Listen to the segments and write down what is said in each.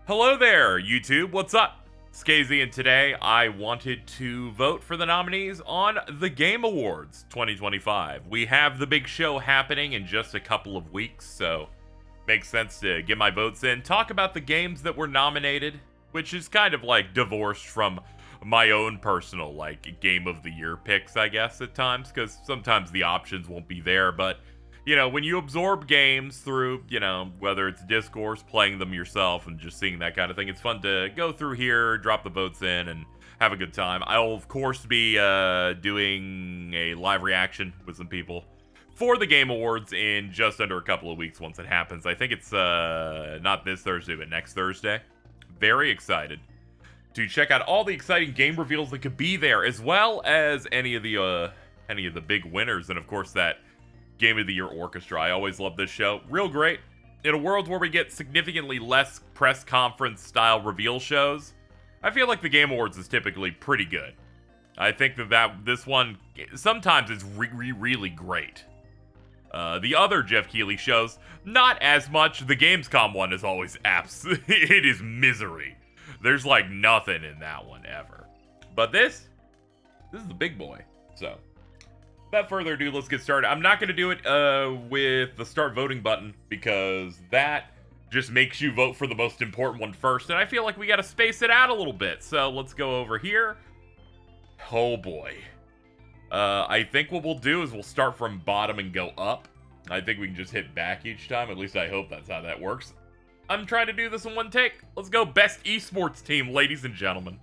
Hello there, YouTube. What's up? It's KZ, and today I wanted to vote for the nominees on the Game Awards 2025. We have the big show happening in just a couple of weeks, so makes sense to get my votes in. Talk about the games that were nominated, which is kind of like divorced from my own personal, like, Game of the Year picks, I guess, at times, because sometimes the options won't be there, but you know, when you absorb games through, you know, whether it's discourse, playing them yourself, and just seeing that kind of thing, it's fun to go through here, drop the votes in, and have a good time. I'll, of course, be doing a live reaction with some people for the Game Awards in just under a couple of weeks once it happens. I think it's not this Thursday, but next Thursday. Very excited to check out all the exciting game reveals that could be there, as well as any of the big winners, and of course that Game of the Year Orchestra. I always love this show. Real great. In a world where we get significantly less press conference style reveal shows, I feel like the Game Awards is typically pretty good. I think that this one sometimes is really great. The other Jeff Keighley shows, not as much. The Gamescom one is always it is misery. There's like nothing in that one ever. But this is the big boy. So without further ado, let's get started. I'm not going to do it with the start voting button, because that just makes you vote for the most important one first, and I feel like we got to space it out a little bit. So let's go over here. Oh boy. I think what we'll do is we'll start from bottom and go up. I think we can just hit back each time. At least I hope that's how that works. I'm trying to do this in one take. Let's go best esports team, ladies and gentlemen.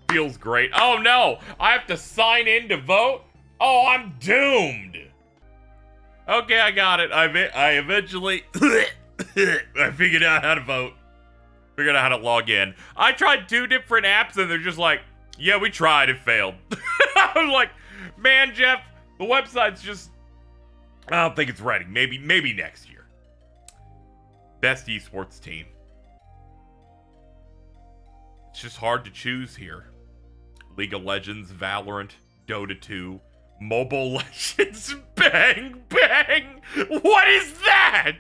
Feels great. Oh no! I have to sign in to vote? Oh, I'm doomed! Okay, I got it. I eventually I figured out how to vote. Figured out how to log in. I tried 2 different apps and they're just like, yeah, we tried, it failed. I'm like, man, Jeff, the website's just, I don't think it's ready. Maybe next year. Best esports team. It's just hard to choose here. League of Legends, Valorant, Dota 2, Mobile Legends, Bang Bang! What is that?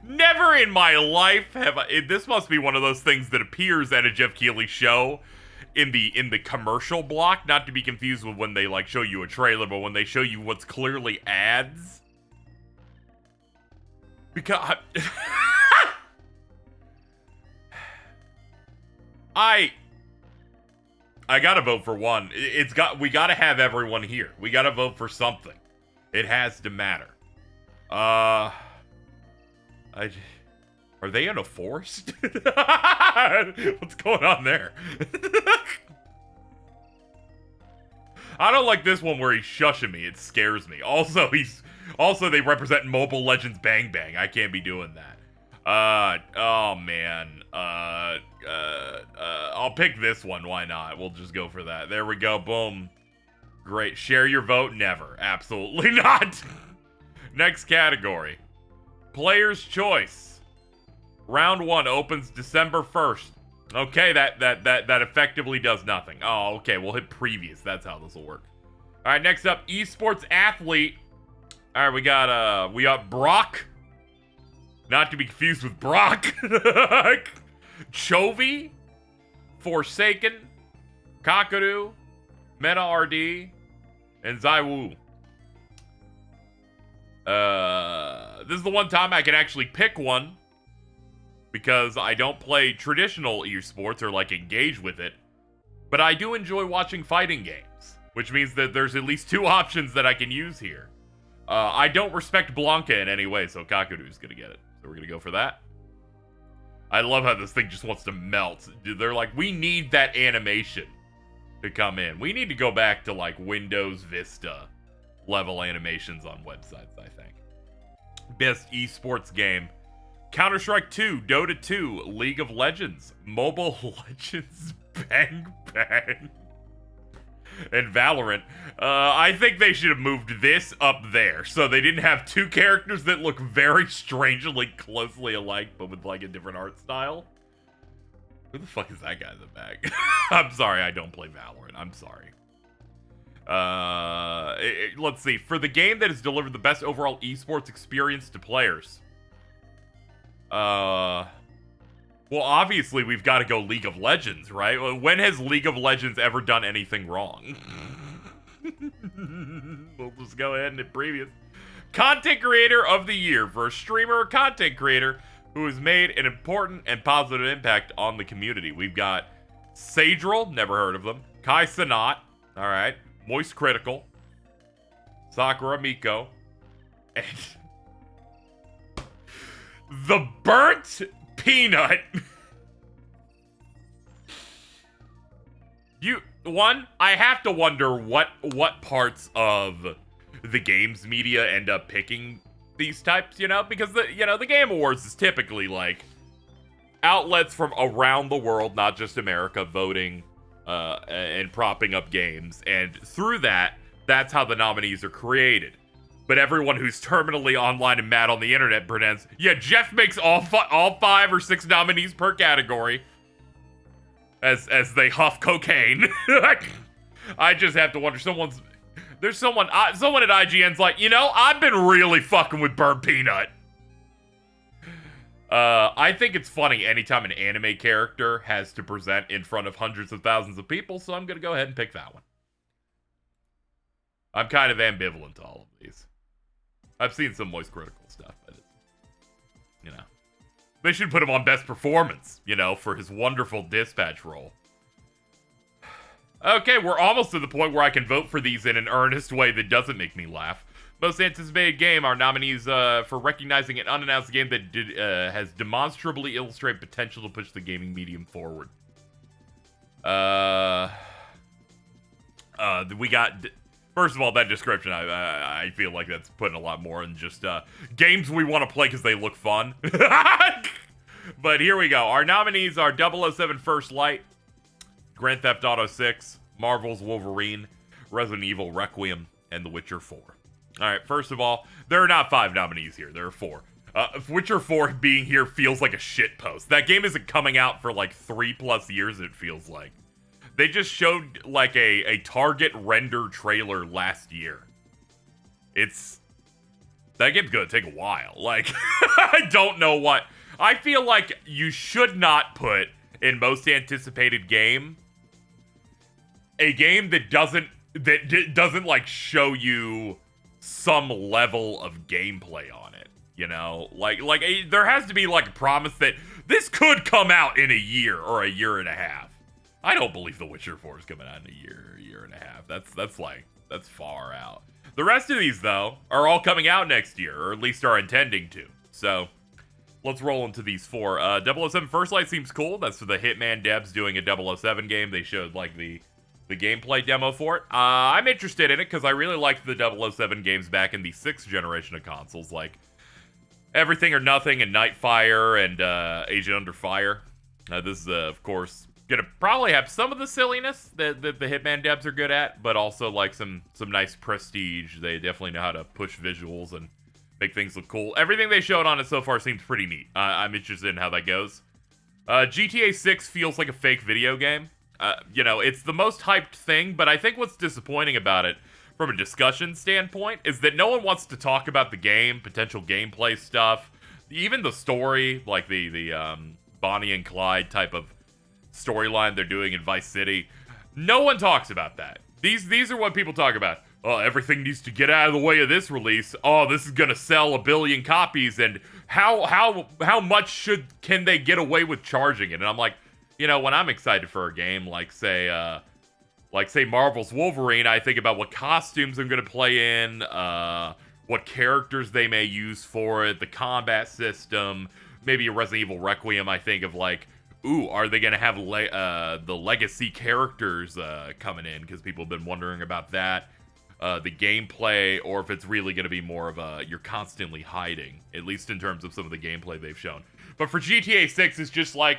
Never in my life have I... This must be one of those things that appears at a Jeff Keighley show in the commercial block, not to be confused with when they like show you a trailer, but when they show you what's clearly ads. Because... I gotta vote for one. We gotta have everyone here. We gotta vote for something. It has to matter. Are they in a forest? What's going on there? I don't like this one where he's shushing me. It scares me. Also, they represent Mobile Legends Bang Bang. I can't be doing that. Oh man. I'll pick this one. Why not? We'll just go for that. There we go. Boom. Great. Share your vote? Never. Absolutely not. Next category. Player's Choice. Round 1 opens December 1st. Okay, that effectively does nothing. Oh, okay. We'll hit previous. That's how this will work. All right, next up, Esports Athlete. All right, we got Brock. Not to be confused with Brock. Chovy, Forsaken, Kakadu, Meta RD, and Zaiwu. This is the one time I can actually pick one, because I don't play traditional esports or like engage with it, but I do enjoy watching fighting games, which means that there's at least 2 options that I can use here. I don't respect Blanca in any way, so Kakadu's gonna get it. So we're gonna go for that. I love how this thing just wants to melt. They're like, we need that animation to come in. We need to go back to like Windows Vista level animations on websites, I think. Best esports game. Counter-Strike 2, Dota 2, League of Legends, Mobile Legends, Bang Bang, and Valorant. I think they should have moved this up there, so they didn't have 2 characters that look very strangely closely alike, but with like a different art style. Who the fuck is that guy in the back? I'm sorry, I don't play Valorant. I'm sorry. Let's see. For the game that has delivered the best overall esports experience to players. Well, obviously we've got to go League of Legends, right? When has League of Legends ever done anything wrong? We'll just go ahead and hit previous. Content Creator of the Year for a streamer or content creator who has made an important and positive impact on the community. We've got Sadril, never heard of them. Kai Sanat, all right. Moist Critical. Sakura Miko. And the Burnt Peanut. I have to wonder what parts of the games media end up picking these types, because the Game Awards is typically like outlets from around the world, not just America, voting and propping up games, and through that's how the nominees are created. But everyone who's terminally online and mad on the internet pretends, yeah, Jeff makes all 5 or 6 nominees per category as they huff cocaine. I just have to wonder, someone at IGN's like, I've been really fucking with Burnt Peanut. I think it's funny anytime an anime character has to present in front of hundreds of thousands of people, so I'm gonna go ahead and pick that one. I'm kind of ambivalent to all of these. I've seen some Moist Critical stuff, but they should put him on Best Performance, for his wonderful dispatch role. Okay, we're almost to the point where I can vote for these in an earnest way that doesn't make me laugh. Most anticipated game, our nominees for recognizing an unannounced game that has demonstrably illustrated potential to push the gaming medium forward. We got... First of all, that description, I feel like that's putting a lot more than just games we want to play because they look fun. But here we go. Our nominees are 007 First Light, Grand Theft Auto 6, Marvel's Wolverine, Resident Evil Requiem, and The Witcher 4. Alright, first of all, there are not 5 nominees here. There are 4. Witcher 4 being here feels like a shit post. That game isn't coming out for like 3+ years, it feels like. They just showed like a target render trailer last year. That game's gonna take a while. Like, I don't know what. I feel like you should not put in most anticipated game a game that doesn't like show you some level of gameplay on it. Like there has to be like a promise that this could come out in a year or a year and a half. I don't believe The Witcher 4 is coming out in a year and a half. That's far out. The rest of these, though, are all coming out next year, or at least are intending to. So, let's roll into these 4. 007 First Light seems cool. That's the Hitman devs doing a 007 game. They showed, like, the gameplay demo for it. I'm interested in it, because I really liked the 007 games back in the 6th generation of consoles, like Everything or Nothing and Nightfire and Agent Under Fire. This is, of course... gonna probably have some of the silliness that the Hitman devs are good at, but also like some nice prestige. They definitely know how to push visuals and make things look cool. Everything they showed on it so far seems pretty neat. I'm interested in how that goes. GTA 6 feels like a fake video game. It's the most hyped thing, but I think what's disappointing about it from a discussion standpoint is that no one wants to talk about the game, potential gameplay stuff, even the story, like the Bonnie and Clyde type of storyline they're doing in Vice City. No one talks about that. These are what people talk about. Oh, everything needs to get out of the way of this release. Oh, this is gonna sell 1 billion copies, and how much can they get away with charging it? And I'm like, when I'm excited for a game like say Marvel's Wolverine, I think about what costumes I'm gonna play in, what characters they may use for it, the combat system, maybe a Resident Evil Requiem. I think of like, ooh, are they going to have the legacy characters coming in? Because people have been wondering about that. The gameplay, or if it's really going to be more of you're constantly hiding, at least in terms of some of the gameplay they've shown. But for GTA 6, it's just like,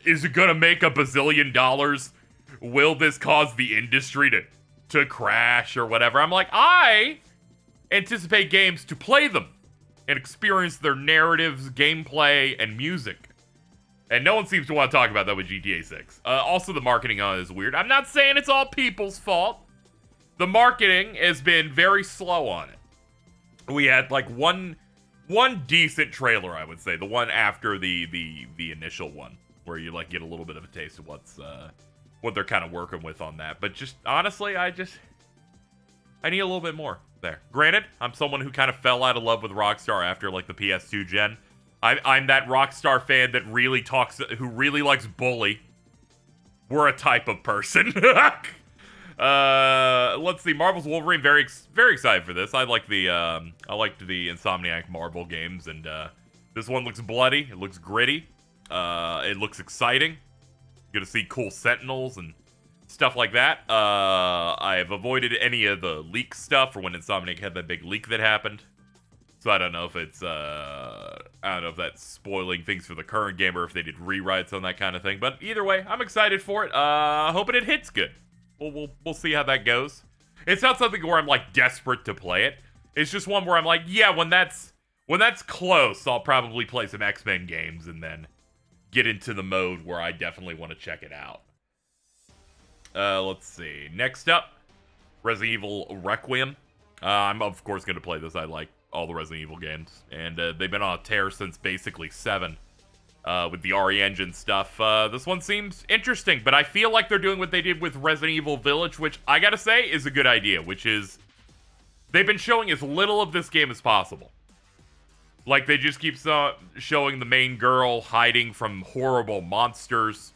is it going to make $1 bazillion? Will this cause the industry to crash or whatever? I'm like, I anticipate games to play them and experience their narratives, gameplay, and music. And no one seems to want to talk about that with GTA 6. Also, the marketing on it is weird. I'm not saying it's all people's fault. The marketing has been very slow on it. We had like one one decent trailer, I would say. The one after the initial one, where you like get a little bit of a taste of what they're kind of working with on that. But just honestly, I need a little bit more there. Granted, I'm someone who kind of fell out of love with Rockstar after like the PS2 gen. I'm that Rockstar fan that really who really likes Bully. We're a type of person. Let's see. Marvel's Wolverine. Very excited for this. I liked the Insomniac Marvel games, and this one looks bloody. It looks gritty. It looks exciting. You're gonna see cool Sentinels and stuff like that. I have avoided any of the leak stuff for when Insomniac had that big leak that happened. So I don't know if it's if that's spoiling things for the current game or if they did rewrites on that kind of thing. But either way, I'm excited for it. Hoping it hits good. We'll see how that goes. It's not something where I'm like desperate to play it. It's just one where I'm like, yeah, when that's close, I'll probably play some X-Men games and then get into the mode where I definitely want to check it out. Let's see. Next up, Resident Evil Requiem. I'm of course going to play this. I like all the Resident Evil games, and they've been on a tear since basically 7 with the RE Engine stuff. This one seems interesting, but I feel like they're doing what they did with Resident Evil Village, which I gotta say is a good idea, which is they've been showing as little of this game as possible. Like, they just keep showing the main girl hiding from horrible monsters.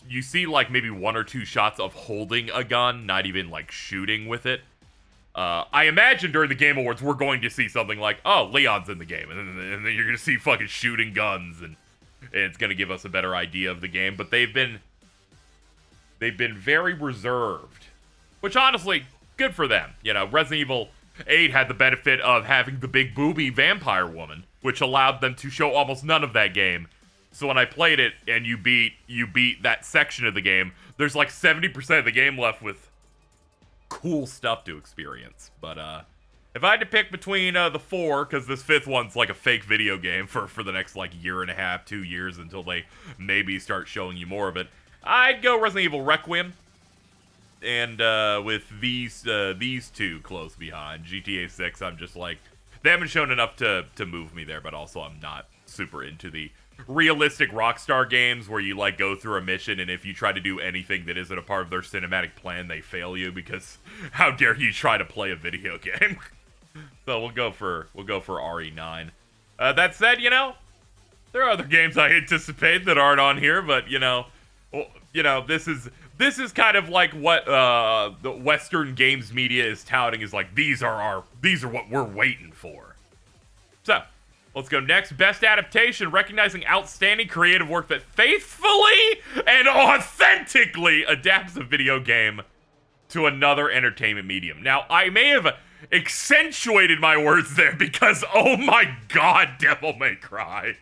You see, like, maybe 1 or 2 shots of holding a gun, not even, like, shooting with it. I imagine during the Game Awards, we're going to see something like, oh, Leon's in the game, and then you're going to see fucking shooting guns, and it's going to give us a better idea of the game. But they've been very reserved, which honestly, good for them. You know, Resident Evil 8 had the benefit of having the big booby vampire woman, which allowed them to show almost none of that game. So when I played it and you beat that section of the game, there's like 70% of the game left with cool stuff to experience. But if I had to pick between the 4, because this 5th one's like a fake video game for the next like year and a half, 2 years until they maybe start showing you more of it, I'd go Resident Evil Requiem. And with these 2 close behind, GTA 6, I'm just like, they haven't shown enough to move me there, but also I'm not super into the realistic Rockstar games where you like go through a mission and if you try to do anything that isn't a part of their cinematic plan, they fail you because how dare you try to play a video game? So we'll go for RE9. That said, you know, there are other games I anticipate that aren't on here, but this is kind of like what the Western games media is touting is like, these are what we're waiting for. So let's go next. Best adaptation, recognizing outstanding creative work that faithfully and authentically adapts a video game to another entertainment medium. Now, I may have accentuated my words there because, oh my god, Devil May Cry.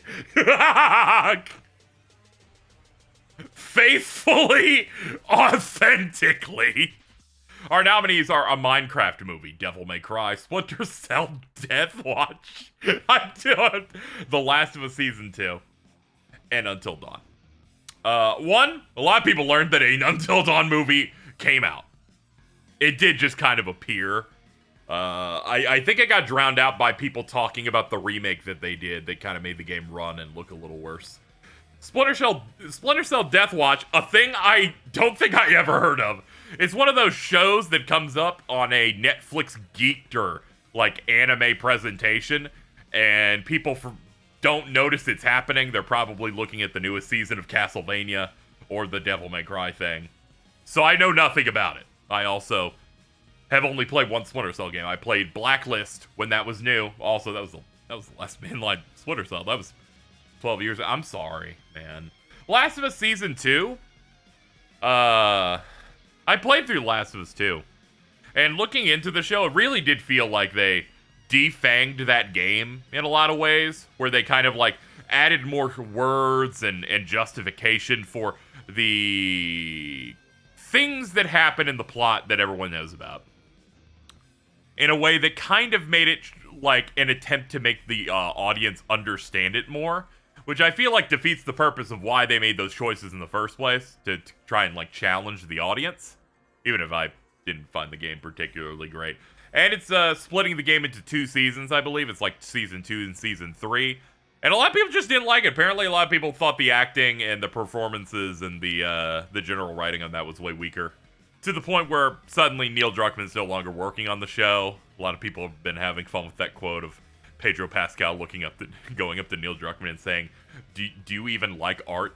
Faithfully, authentically. Our nominees are a Minecraft movie, Devil May Cry, Splinter Cell, Death Watch, The Last of Us Season 2, and Until Dawn. A lot of people learned that an Until Dawn movie came out. It did just kind of appear. I think it got drowned out by people talking about the remake that they did that kind of made the game run and look a little worse. Splinter Cell Death Watch, a thing I don't think I ever heard of. It's one of those shows that comes up on a Netflix Geeked or like anime presentation, and people don't notice it's happening. They're probably looking at the newest season of Castlevania or the Devil May Cry thing. So I know nothing about it. I also have only played one Splinter Cell game. I played Blacklist when that was new. Also, that was the last mainline Splinter Cell. That was 12 years. I'm sorry, man. Last of Us Season 2. I played through Last of Us 2. And looking into the show, it really did feel like they defanged that game in a lot of ways, where they kind of like added more words and justification for the things that happen in the plot that everyone knows about. In a way that kind of made it like an attempt to make the audience understand it more, which I feel like defeats the purpose of why they made those choices in the first place, to try and like challenge the audience, even if I didn't find the game particularly great. And it's splitting the game into 2 seasons, I believe. It's like season 2 and season 3. And a lot of people just didn't like it. Apparently, a lot of people thought the acting and the performances and the general writing on that was way weaker. To the point where suddenly Neil Druckmann's no longer working on the show. A lot of people have been having fun with that quote of Pedro Pascal going up to Neil Druckmann and saying, do you even like art?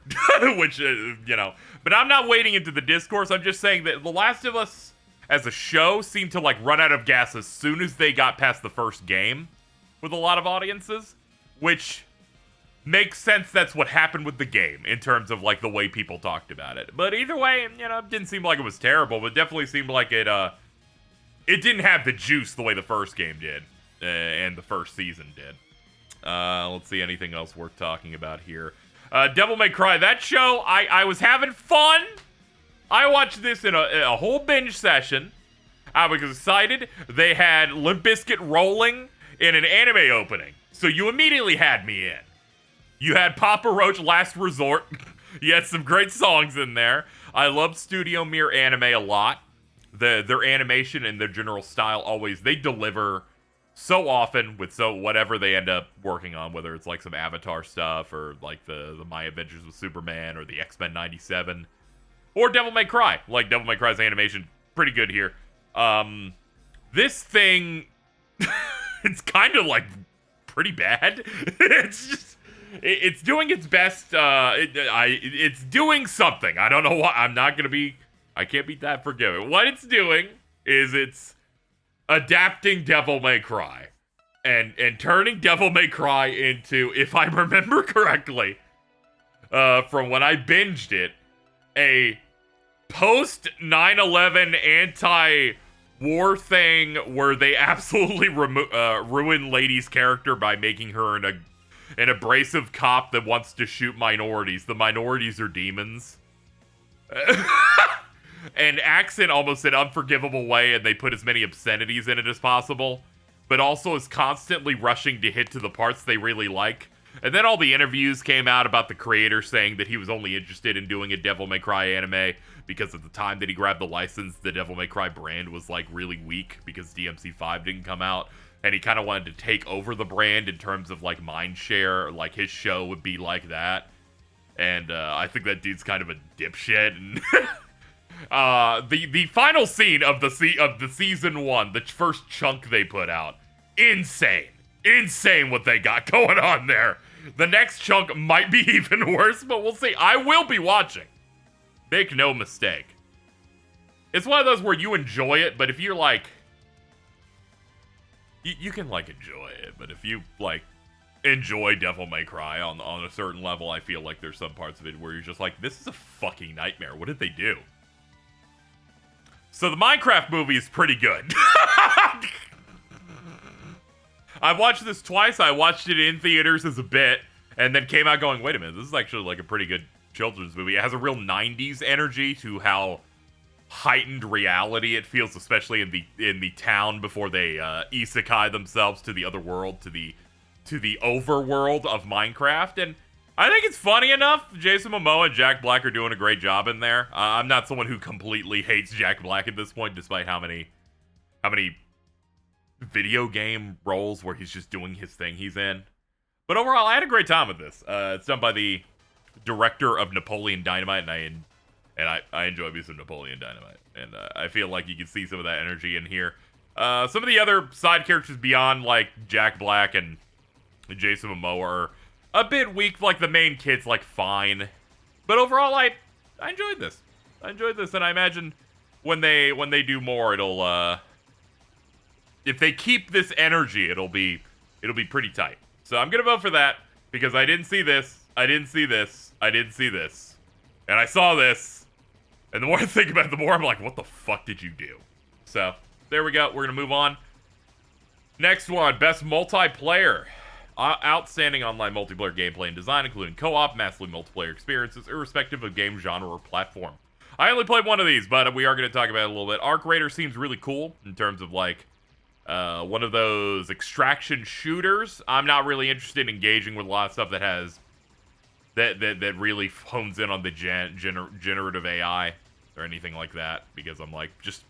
Which, But I'm not wading into the discourse. I'm just saying that The Last of Us as a show seemed to like run out of gas as soon as they got past the first game with a lot of audiences, which makes sense. That's what happened with the game in terms of like the way people talked about it. But either way, it didn't seem like it was terrible, but it definitely seemed like it didn't have the juice the way the first game did and the first season did. Let's see, anything else worth talking about here. Devil May Cry, that show, I was having fun. I watched this in a whole binge session. I was excited. They had Limp Bizkit rolling in an anime opening. So you immediately had me in. You had Papa Roach Last Resort. You had some great songs in there. I love Studio Mir anime a lot. Their animation and their general style always, they deliver so often with whatever they end up working on, whether it's like some Avatar stuff or like the My Adventures with Superman or the X-Men 97. Or Devil May Cry. Like, Devil May Cry's animation, pretty good here. This thing, it's kind of, like, pretty bad. It's just, it's doing its best. It's doing something. I don't know what. I can't be that forgiving. What it's doing is it's adapting Devil May Cry. And turning Devil May Cry into, if I remember correctly, from when I binged it, a post 9/11 anti-war thing where they absolutely ruin Lady's character by making her an abrasive cop that wants to shoot minorities. The minorities are demons. And acts in almost an unforgivable way, and they put as many obscenities in it as possible, but also is constantly rushing to hit to the parts they really like. And then all the interviews came out about the creator saying that he was only interested in doing a Devil May Cry anime because at the time that he grabbed the license, the Devil May Cry brand was like really weak because DMC5 didn't come out. And he kind of wanted to take over the brand in terms of like mind share, like his show would be like that. And I think that dude's kind of a dipshit. And the final scene of the season 1, the first chunk they put out, insane what they got going on there. The next chunk might be even worse, but we'll see. I will be watching. Make no mistake. It's one of those where you enjoy it, but if you're like, you can like enjoy it, but if you like enjoy Devil May Cry on a certain level, I feel like there's some parts of it where you're just like, this is a fucking nightmare. What did they do? So the Minecraft movie is pretty good. I watched this twice. I watched it in theaters as a bit, and then came out going, wait a minute, this is actually like a pretty good children's movie. It has a real 90s energy to how heightened reality it feels, especially in the town before they isekai themselves to the other world, to the overworld of Minecraft. And I think it's funny enough. Jason Momoa and Jack Black are doing a great job in there. I'm not someone who completely hates Jack Black at this point, despite how many video game roles where he's just doing his thing he's in. But overall, I had a great time with this. It's done by the director of Napoleon Dynamite, and I enjoy me some Napoleon Dynamite. And I feel like you can see some of that energy in here. Some of the other side characters beyond, like, Jack Black and Jason Momoa are a bit weak. Like, the main kid's, like, fine. But overall, I enjoyed this. And I imagine when they do more, it'll, if they keep this energy, it'll be pretty tight. So I'm gonna vote for that, because I didn't see this, I didn't see this, I didn't see this, and I saw this, and the more I think about it, the more I'm like, what the fuck did you do? So, there we go, we're gonna move on. Next one, best multiplayer. Outstanding online multiplayer gameplay and design, including co-op, massively multiplayer experiences, irrespective of game genre or platform. I only played one of these, but we are gonna talk about it a little bit. Arc Raider seems really cool, in terms of, like, one of those extraction shooters. I'm not really interested in engaging with a lot of stuff that has that really hones in on the generative AI or anything like that, because I'm like, just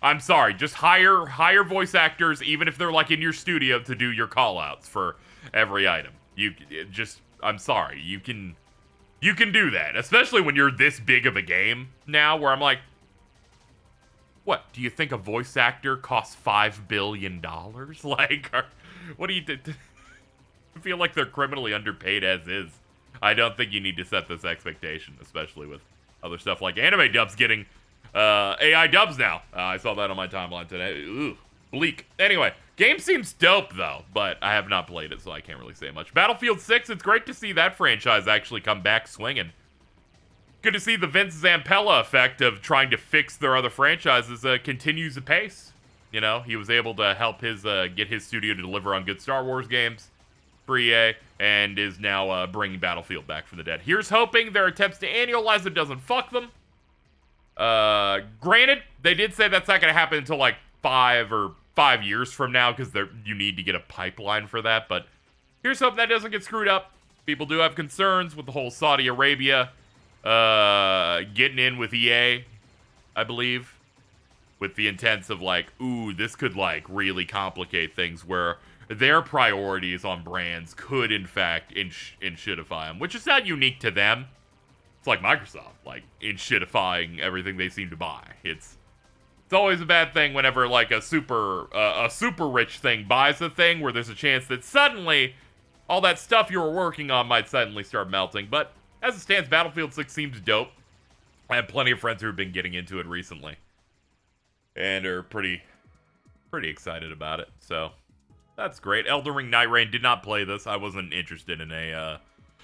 I'm sorry, just hire voice actors, even if they're like in your studio, to do your callouts for every item. I'm sorry, you can do that, especially when you're this big of a game now, where I'm like, what, do you think a voice actor costs $5 billion? Like, what do you do? I feel like they're criminally underpaid as is. I don't think you need to set this expectation, especially with other stuff like anime dubs getting AI dubs now. I saw that on my timeline today. Ooh, bleak. Anyway, game seems dope, though, but I have not played it, so I can't really say much. Battlefield 6, it's great to see that franchise actually come back swinging. Good to see the Vince Zampella effect of trying to fix their other franchises continues apace. You know, he was able to help get his studio to deliver on good Star Wars games for EA, and is now bringing Battlefield back from the dead. Here's hoping their attempts to annualize it doesn't fuck them. Granted, they did say that's not going to happen until like 5 years from now, because you need to get a pipeline for that, but here's hoping that doesn't get screwed up. People do have concerns with the whole Saudi Arabia getting in with EA, I believe, with the intents of like, ooh, this could like really complicate things, where their priorities on brands could in fact inshitify them, which is not unique to them. It's like Microsoft, like inshitifying everything they seem to buy. It's always a bad thing whenever like a super rich thing buys a thing, where there's a chance that suddenly all that stuff you were working on might suddenly start melting. But as it stands, Battlefield 6 seems dope. I have plenty of friends who have been getting into it recently and are pretty excited about it. So that's great. Elden Ring Night Rain, did not play this. I wasn't interested in a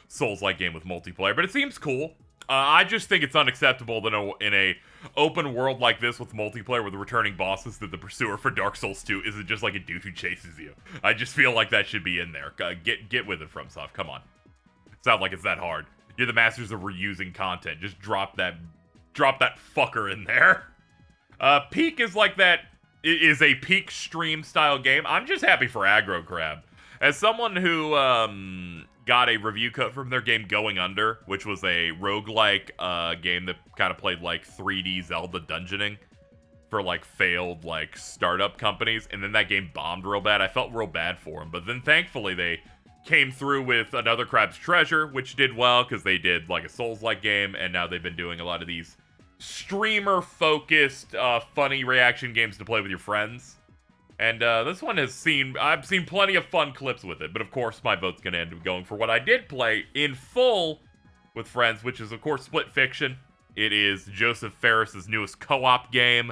Souls-like game with multiplayer, but it seems cool. I just think it's unacceptable that in a open world like this with multiplayer with returning bosses, that the pursuer for Dark Souls 2 isn't just like a dude who chases you. I just feel like that should be in there. Get with it, FromSoft. Come on. It's not like it's that hard. You're the masters of reusing content. Just drop that fucker in there. Peak is like that. It is a peak stream style game. I'm just happy for Aggro Crab. As someone who got a review code from their game Going Under, which was a roguelike game that kind of played like 3D Zelda dungeoning for like failed like startup companies, and then that game bombed real bad. I felt real bad for them, but then thankfully they came through with Another Crab's Treasure, which did well because they did like a Souls-like game, and now they've been doing a lot of these streamer-focused, funny reaction games to play with your friends. And this one I've seen plenty of fun clips with it, but of course my vote's gonna end up going for what I did play in full with friends, which is of course Split Fiction. It is Joseph Ferris's newest co-op game.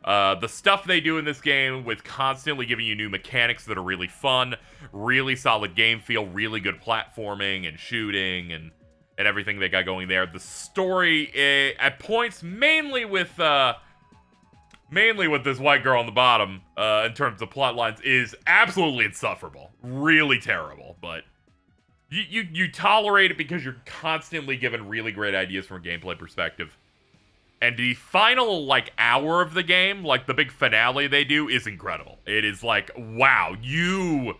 The stuff they do in this game with constantly giving you new mechanics that are really fun, really solid game feel, really good platforming and shooting and everything they got going there. The story, at points, mainly with this white girl on the bottom, in terms of plot lines, is absolutely insufferable. Really terrible, but you tolerate it because you're constantly given really great ideas from a gameplay perspective. And the final, like, hour of the game, like, the big finale they do, is incredible. It is like, wow, you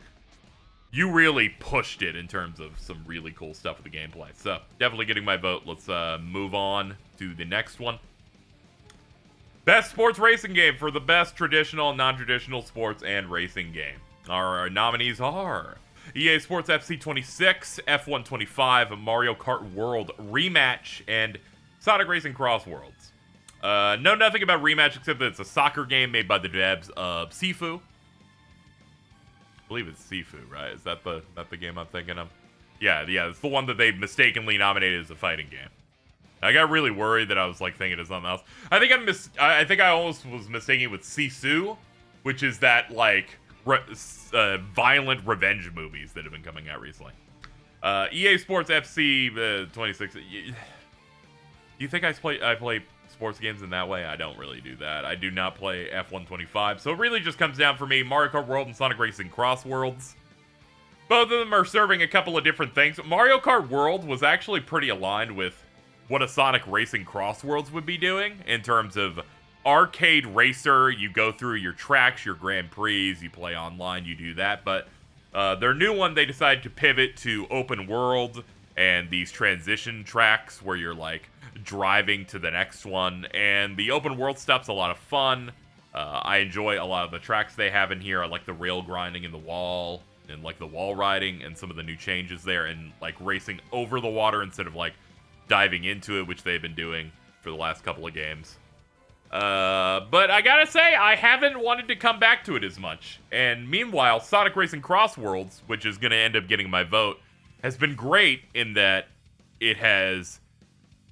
really pushed it in terms of some really cool stuff with the gameplay. So, definitely getting my vote. Let's move on to the next one. Best sports racing game for the best traditional and non-traditional sports and racing game. Our nominees are EA Sports FC 26, F1 25, Mario Kart World Rematch, and Sonic Racing Cross Worlds. Know nothing about Rematch except that it's a soccer game made by the devs of Sifu. I believe it's Sifu, right? Is that the game I'm thinking of? Yeah, it's the one that they mistakenly nominated as a fighting game. I got really worried that I was like thinking of something else. I think I almost was mistaking it with Sisu, which is that like violent revenge movies that have been coming out recently. EA Sports FC 26. Do you think I play sports games in that way? I don't really do that. I do not play F1 25, so it really just comes down for me Mario Kart World and Sonic Racing Cross Worlds. Both of them are serving a couple of different things. Mario Kart World was actually pretty aligned with what a Sonic Racing Cross Worlds would be doing in terms of arcade racer. You go through your tracks, your Grand Prix, you play online, you do that. But their new one, they decided to pivot to open world and these transition tracks where you're like driving to the next one. And the open world stuff's a lot of fun. I enjoy a lot of the tracks they have in here. I like the rail grinding in the wall, and like the wall riding, and some of the new changes there, and like racing over the water instead of like diving into it, which they've been doing for the last couple of games. But I gotta say, I haven't wanted to come back to it as much. And meanwhile, Sonic Racing Cross Worlds, which is gonna end up getting my vote, has been great in that it has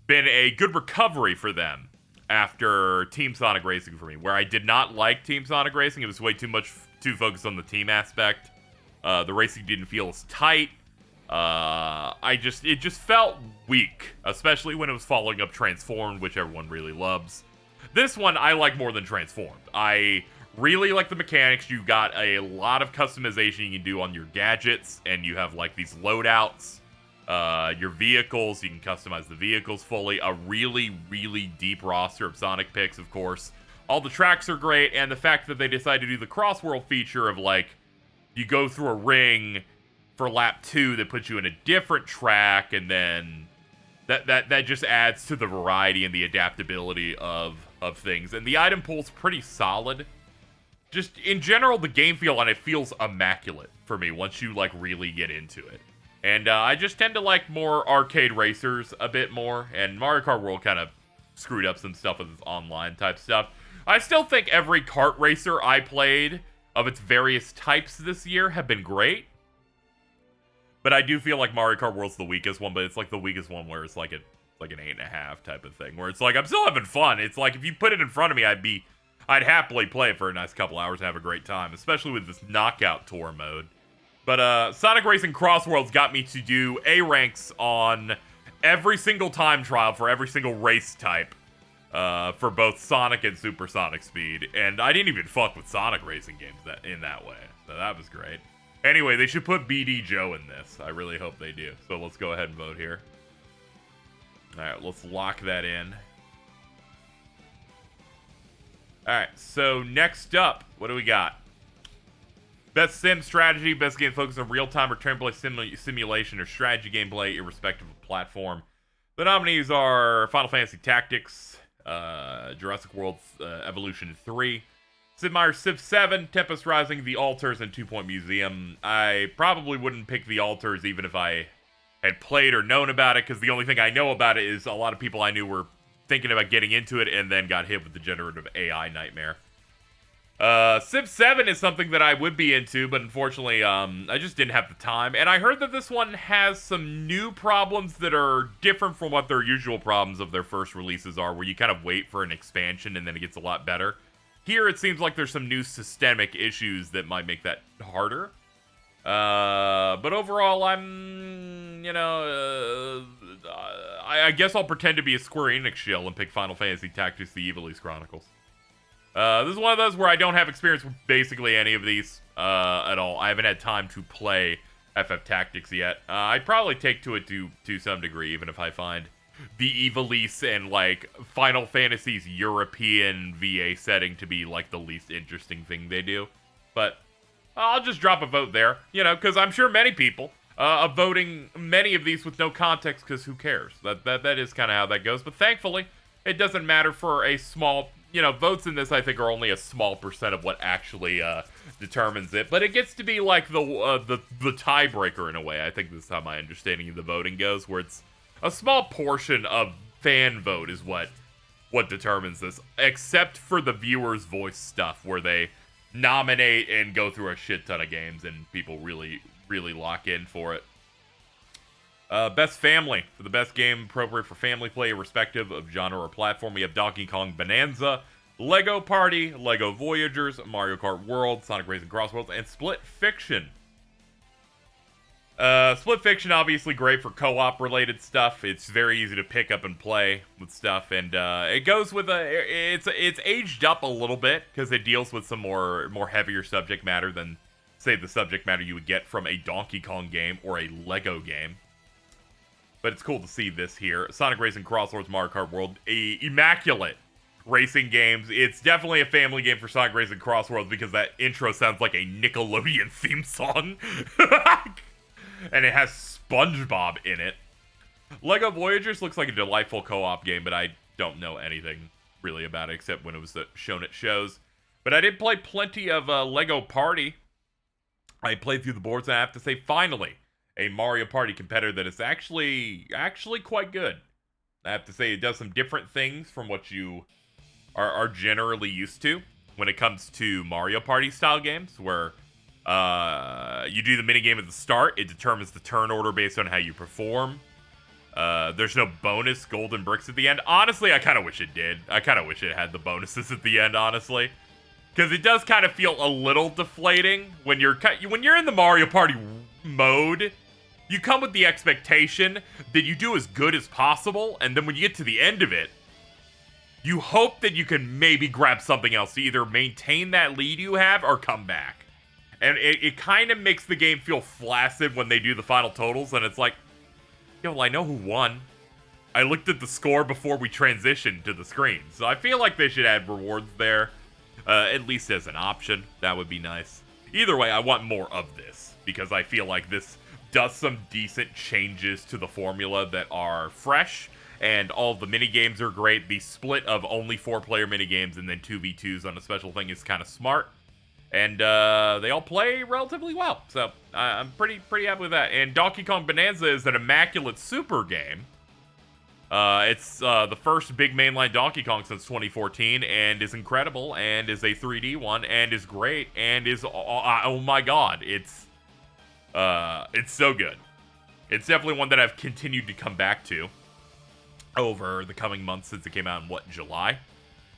been a good recovery for them after Team Sonic Racing for me, where I did not like Team Sonic Racing. It was way too focused on the team aspect. The racing didn't feel as tight. It just felt weak, especially when it was following up Transformed, which everyone really loves. This one I like more than Transformed. I really like the mechanics. You got a lot of customization you can do on your gadgets, and you have like these loadouts. Your vehicles, you can customize the vehicles fully. A really, really deep roster of Sonic picks, of course. All the tracks are great, and the fact that they decided to do the cross-world feature of, like, you go through a ring for lap 2 that puts you in a different track, and then that just adds to the variety and the adaptability of things. And the item pool's pretty solid. Just, in general, the game feel on it feels immaculate for me once you, like, really get into it. And I just tend to like more arcade racers a bit more, and Mario Kart World kind of screwed up some stuff with its online type stuff. I still think every kart racer I played of its various types this year have been great. But I do feel like Mario Kart World's the weakest one, but it's like the weakest one where it's like an 8.5 type of thing, where it's like, I'm still having fun. It's like, if you put it in front of me, I'd happily play it for a nice couple hours and have a great time, especially with this knockout tour mode. But Sonic Racing Cross Worlds got me to do A ranks on every single time trial for every single race type for both Sonic and Supersonic Speed. And I didn't even fuck with Sonic Racing games in that way. So that was great. Anyway, they should put BD Joe in this. I really hope they do. So let's go ahead and vote here. Alright, let's lock that in. Alright, so next up, what do we got? Best sim strategy, best game focused on real-time or turn-based simulation or strategy gameplay, irrespective of platform. The nominees are Final Fantasy Tactics, Jurassic World Evolution 3, Sid Meier's Civ 7, Tempest Rising, The Alters, and 2 Point Museum. I probably wouldn't pick The Alters even if I had played or known about it, because the only thing I know about it is a lot of people I knew were thinking about getting into it and then got hit with the generative AI nightmare. Civ 7 is something that I would be into, but unfortunately, I just didn't have the time. And I heard that this one has some new problems that are different from what their usual problems of their first releases are, where you kind of wait for an expansion and then it gets a lot better. Here, it seems like there's some new systemic issues that might make that harder. But overall, I guess I'll pretend to be a Square Enix shill and pick Final Fantasy Tactics: The Ivalice Chronicles. This is one of those where I don't have experience with basically any of these at all. I haven't had time to play FF Tactics yet. I'd probably take to it to some degree, even if I find the Ivalice and, like, Final Fantasy's European VA setting to be, like, the least interesting thing they do. But I'll just drop a vote there, because I'm sure many people are voting many of these with no context, because who cares? That is kind of how that goes. But thankfully, it doesn't matter for a small... votes in this, I think, are only a small percent of what actually determines it. But it gets to be like the tiebreaker in a way. I think this is how my understanding of the voting goes, where it's a small portion of fan vote is what determines this, except for the viewers' voice stuff, where they nominate and go through a shit ton of games, and people really, really lock in for it. Best family. For the best game appropriate for family play, irrespective of genre or platform, we have Donkey Kong Bonanza, Lego Party, Lego Voyagers, Mario Kart World, Sonic Racing Cross Worlds, and Split Fiction. Split Fiction, obviously great for co-op related stuff. It's very easy to pick up and play with stuff, and it goes with it's aged up a little bit, because it deals with some more heavier subject matter than, say, the subject matter you would get from a Donkey Kong game or a Lego game. But it's cool to see this here. Sonic Racing Cross Worlds, Mario Kart World, immaculate racing games. It's definitely a family game for Sonic Racing Cross Worlds, because that intro sounds like a Nickelodeon theme song. And it has SpongeBob in it. Lego Voyagers looks like a delightful co-op game, but I don't know anything really about it except when it was shown at shows. But I did play plenty of Lego Party. I played through the boards, and I have to say, finally, a Mario Party competitor that is actually quite good. I have to say, it does some different things from what you are generally used to when it comes to Mario Party style games, where you do the minigame at the start. It determines the turn order based on how you perform. There's no bonus golden bricks at the end. Honestly, I kind of wish it did. I kind of wish it had the bonuses at the end, honestly. Because it does kind of feel a little deflating when you're in the Mario Party mode. You come with the expectation that you do as good as possible, and then when you get to the end of it, you hope that you can maybe grab something else to either maintain that lead you have or come back. And it kind of makes the game feel flaccid when they do the final totals, and it's like, yo, well, I know who won. I looked at the score before we transitioned to the screen, so I feel like they should add rewards there, at least as an option. That would be nice. Either way, I want more of this, because I feel like this does some decent changes to the formula that are fresh, and all the minigames are great. The split of only 4-player minigames and then 2v2s on a special thing is kind of smart, and they all play relatively well, so I'm pretty happy with that. And Donkey Kong Bonanza is an immaculate super game. It's the first big mainline Donkey Kong since 2014, and is incredible, and is a 3D one, and is great, and is, oh my god, it's so good. It's definitely one that I've continued to come back to over the coming months since it came out in, July?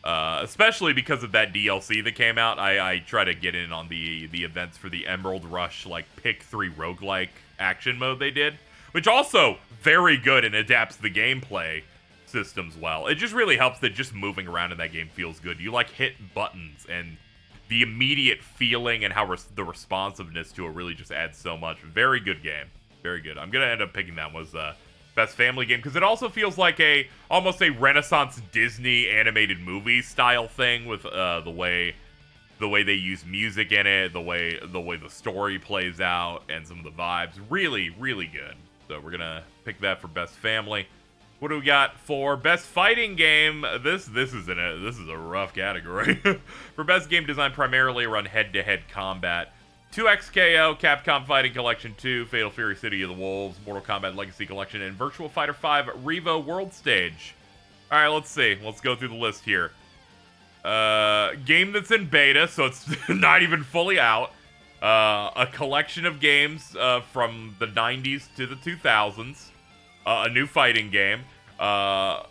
Especially because of that DLC that came out. I try to get in on the events for the Emerald Rush, like, pick 3 roguelike action mode they did, which also very good and adapts the gameplay systems well. It just really helps that just moving around in that game feels good. You, like, hit buttons, and the immediate feeling and how the responsiveness to it really just adds so much. Very good game. Very good. I'm going to end up picking that one as best family game, because it also feels like almost a Renaissance Disney animated movie style thing with the way they use music in it, the way the story plays out, and some of the vibes. Really, really good. So we're going to pick that for best family. What do we got for best fighting game? This is a rough category. For best game design, primarily around head-to-head combat, 2XKO, Capcom Fighting Collection 2, Fatal Fury City of the Wolves, Mortal Kombat Legacy Collection, and Virtua Fighter 5 Revo World Stage. All right, let's see. Let's go through the list here. Game that's in beta, so it's not even fully out. A collection of games from the 90s to the 2000s. A new fighting game, a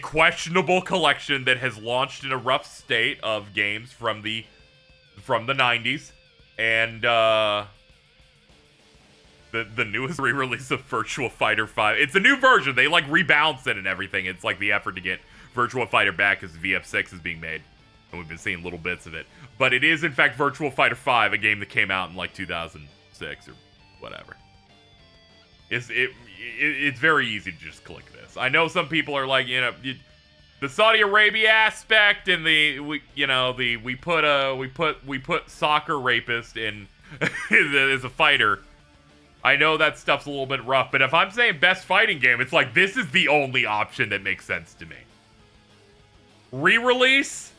questionable collection that has launched in a rough state of games from the 90s, and the newest re-release of Virtua Fighter 5. It's a new version. They like rebalanced it and everything. It's like the effort to get Virtua Fighter back as VF6 is being made, and we've been seeing little bits of it. But it is in fact Virtua Fighter 5, a game that came out in like 2006 or whatever. It's very easy to just click this. I know some people are like, the Saudi Arabia aspect and we put soccer rapist in as a fighter. I know that stuff's a little bit rough, but if I'm saying best fighting game, it's like this is the only option that makes sense to me. Re-release,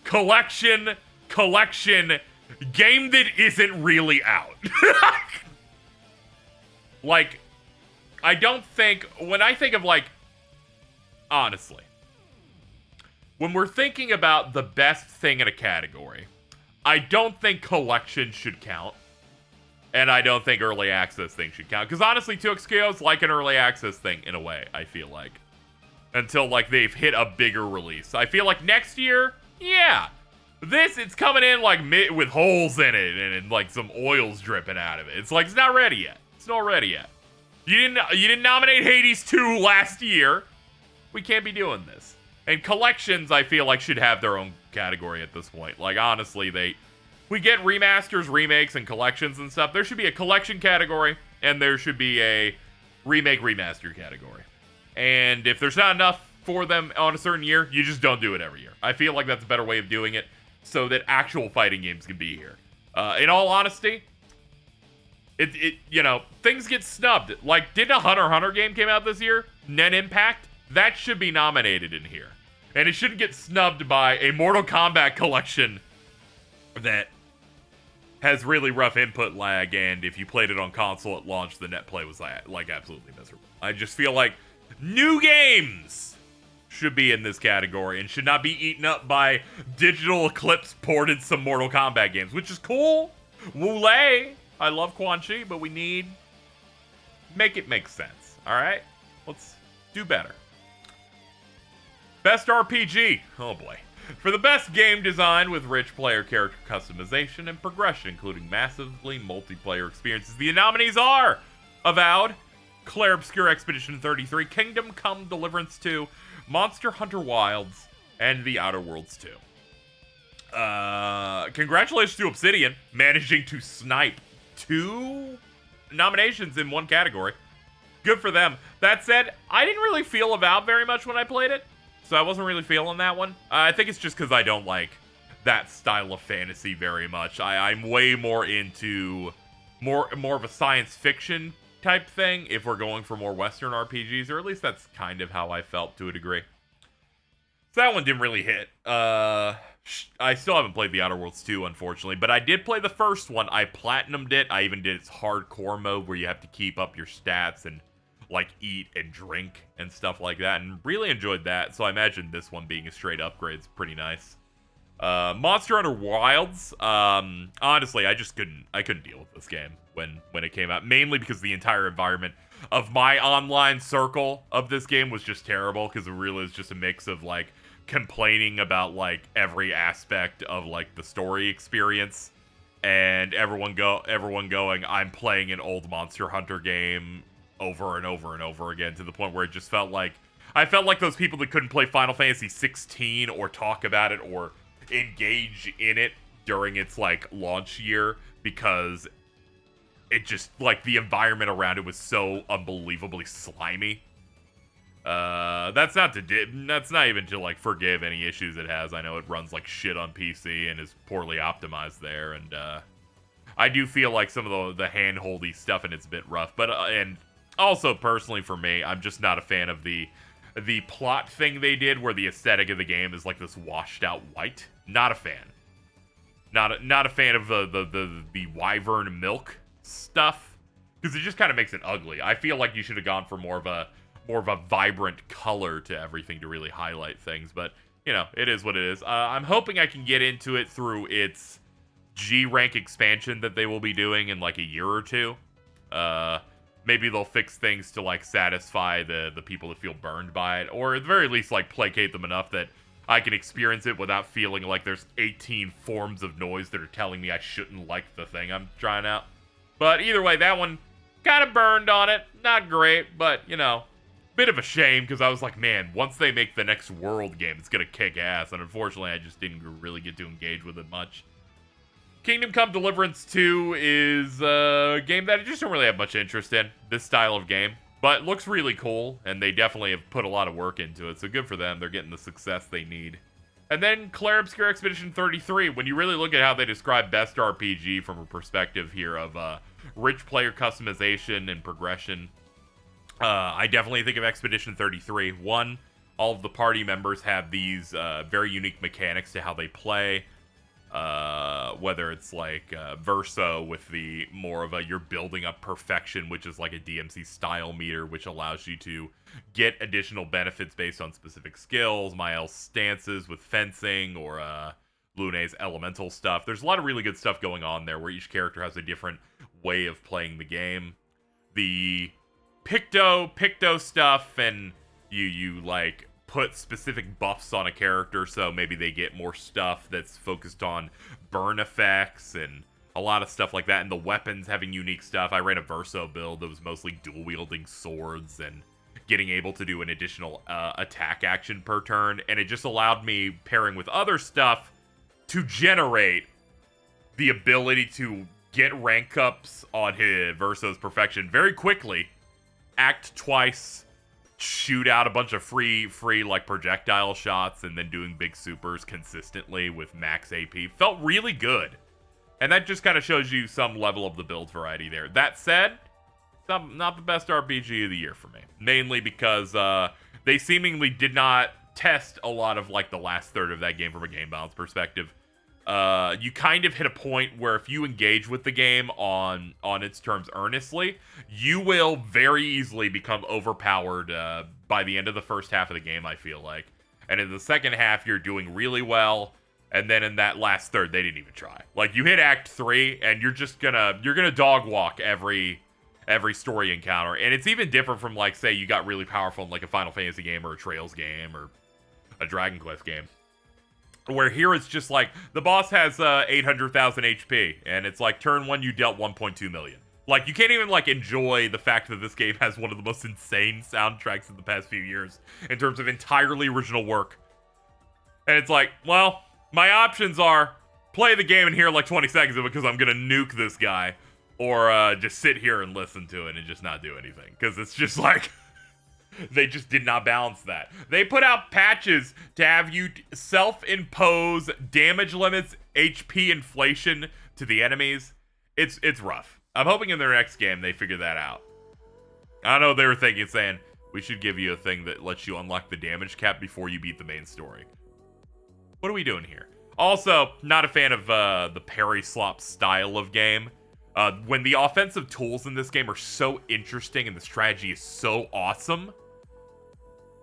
collection, game that isn't really out. Like, I don't think, when I think of, like, honestly, when we're thinking about the best thing in a category, I don't think collection should count, and I don't think early access thing should count, because honestly, 2XKO is like an early access thing, in a way, I feel like, until, like, they've hit a bigger release. I feel like next year, yeah, it's coming in, like, with holes in it, and, like, some oils dripping out of it. It's like, it's not ready yet. It's not ready yet. You didn't nominate Hades 2 last year. We can't be doing this. And collections, I feel like, should have their own category at this point. Like, honestly, we get remasters, remakes, and collections and stuff. There should be a collection category, and there should be a remake, remaster category. And if there's not enough for them on a certain year, you just don't do it every year. I feel like that's a better way of doing it, so that actual fighting games can be here. In all honesty, things get snubbed. Like, didn't a Hunter x Hunter game came out this year? Net Impact? That should be nominated in here. And it shouldn't get snubbed by a Mortal Kombat collection that has really rough input lag, and if you played it on console at launch, the net play was like absolutely miserable. I just feel like new games should be in this category and should not be eaten up by Digital Eclipse ported some Mortal Kombat games, which is cool. Wulei, I love Quan Chi, but we need make it make sense. All right, let's do better. Best RPG. Oh boy. For the best game design with rich player character customization and progression, including massively multiplayer experiences, the nominees are Avowed, Clair Obscur Expedition 33, Kingdom Come Deliverance 2, Monster Hunter Wilds, and The Outer Worlds 2. Congratulations to Obsidian, managing to snipe 2 nominations in one category. Good for them. That said, I didn't really feel Avowed very much when I played it. So I wasn't really feeling that one. I think it's just because I don't like that style of fantasy very much. I'm way more into more of a science fiction type thing if we're going for more Western RPGs, or at least that's kind of how I felt to a degree. So that one didn't really hit. I still haven't played The Outer Worlds 2, unfortunately, but I did play the first one. I platinumed it. I even did its hardcore mode where you have to keep up your stats and like eat and drink and stuff like that, and really enjoyed that. So I imagine this one being a straight upgrade is pretty nice. Monster Hunter Wilds, honestly, I couldn't deal with this game when it came out, mainly because the entire environment of my online circle of this game was just terrible, because it really is just a mix of like complaining about like every aspect of like the story experience, and everyone going, I'm playing an old Monster Hunter game over and over and over again, to the point where it just felt like I felt like those people that couldn't play Final Fantasy 16 or talk about it or engage in it during its like launch year, because it just like the environment around it was so unbelievably slimy. That's not even to like forgive any issues it has. I know it runs like shit on PC and is poorly optimized there, and I do feel like some of the hand-holdy stuff in it's a bit rough, but and also, personally for me, I'm just not a fan of the plot thing they did, where the aesthetic of the game is like this washed out white. Not a fan. Not a fan of the wyvern milk stuff, because it just kind of makes it ugly. I feel like you should have gone for more of a vibrant color to everything to really highlight things. But you know, it is what it is. I'm hoping I can get into it through its G rank expansion that they will be doing in like a year or two. Maybe they'll fix things to like satisfy the people that feel burned by it, or at the very least like placate them enough that I can experience it without feeling like there's 18 forms of noise that are telling me I shouldn't like the thing I'm trying out. But either way, that one kind of burned on it. Not great, but you know, bit of a shame, because I was like, man, once they make the next World game, it's gonna kick ass. And unfortunately, I just didn't really get to engage with it much. Kingdom Come Deliverance 2 is a game that I just don't really have much interest in, this style of game. But looks really cool, and they definitely have put a lot of work into it, so good for them. They're getting the success they need. And then Clair Obscur Expedition 33, when you really look at how they describe best RPG from a perspective here of rich player customization and progression, I definitely think of Expedition 33. One, all of the party members have these very unique mechanics to how they play. Whether it's like Verso with the more of a you're building up perfection, which is like a DMC style meter, which allows you to get additional benefits based on specific skills. Mael's stances with fencing, or Lune's elemental stuff. There's a lot of really good stuff going on there, where each character has a different way of playing the game. The Picto stuff, and you like put specific buffs on a character, so maybe they get more stuff that's focused on burn effects and a lot of stuff like that, and the weapons having unique stuff. I ran a Verso build that was mostly dual-wielding swords and getting able to do an additional attack action per turn, and it just allowed me, pairing with other stuff, to generate the ability to get rank ups on his Verso's perfection very quickly, act twice, shoot out a bunch of free like projectile shots, and then doing big supers consistently with max AP. Felt really good. And that just kind of shows you some level of the build variety there. That said, not the best RPG of the year for me. Mainly because they seemingly did not test a lot of like the last third of that game from a game balance perspective. you kind of hit a point where if you engage with the game on its terms earnestly, you will very easily become overpowered by the end of the first half of the game, I feel like. And in the second half, you're doing really well. And then in that last third, they didn't even try. Like, you hit Act 3, and you're gonna dog walk every story encounter. And it's even different from, like, say you got really powerful in, like, a Final Fantasy game or a Trails game or a Dragon Quest game. Where here it's just like, the boss has 800,000 HP, and it's like, turn 1, you dealt 1.2 million. Like, you can't even, like, enjoy the fact that this game has one of the most insane soundtracks in the past few years in terms of entirely original work. And it's like, well, my options are play the game and hear like 20 seconds of it because I'm gonna nuke this guy, or just sit here and listen to it and just not do anything. Because it's just like, they just did not balance that. They put out patches to have you self-impose damage limits, HP inflation to the enemies. It's rough. I'm hoping in their next game they figure that out. I know they were thinking, saying, we should give you a thing that lets you unlock the damage cap before you beat the main story. What are we doing here? Also, not a fan of the parry slop style of game. When the offensive tools in this game are so interesting and the strategy is so awesome,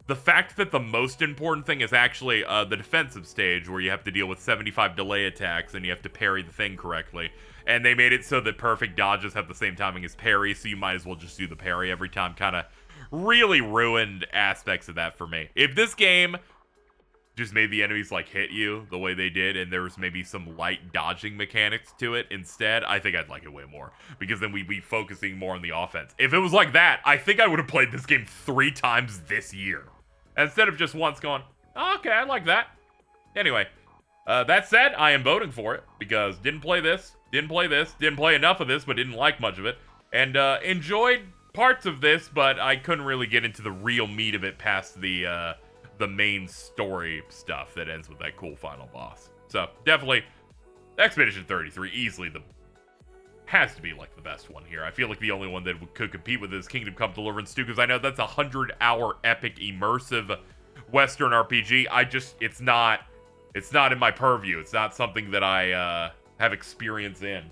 the fact that the most important thing is actually the defensive stage, where you have to deal with 75 delay attacks and you have to parry the thing correctly. And they made it so that perfect dodges have the same timing as parry, so you might as well just do the parry every time. Kind of really ruined aspects of that for me. If this game just made the enemies like hit you the way they did, and there was maybe some light dodging mechanics to it instead, I think I'd like it way more, because then we'd be focusing more on the offense. If it was like that, I think I would have played this game 3 times this year, instead of just once going, oh, okay, I like that. Anyway, that said, I am voting for it, because didn't play enough of this, but didn't like much of it, and enjoyed parts of this, but I couldn't really get into the real meat of it past the main story stuff that ends with that cool final boss. So definitely Expedition 33 easily has to be like the best one here. I feel like the only one that could compete with is Kingdom Come Deliverance 2, because I know that's a 100-hour epic immersive Western RPG. It's not in my purview. It's not something that I have experience in.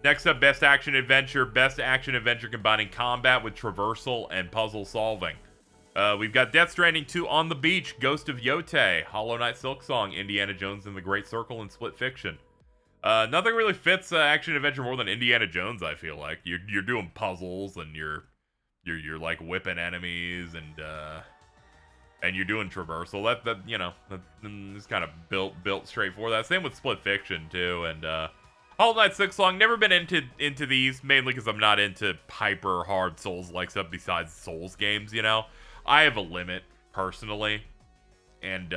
Next up, Best Action Adventure. Best Action Adventure combining combat with traversal and puzzle solving. We've got Death Stranding 2 On the Beach, Ghost of Yotei, Hollow Knight Silksong, Indiana Jones and the Great Circle, and Split Fiction. Nothing really fits action adventure more than Indiana Jones, I feel like. You're doing puzzles, and you're like whipping enemies, and you're doing traversal. That is kind of built straight for that. Same with Split Fiction too, and Hollow Knight Silksong. Never been into these, mainly because I'm not into hyper hard Souls-like stuff besides Souls games, you know. I have a limit, personally. And,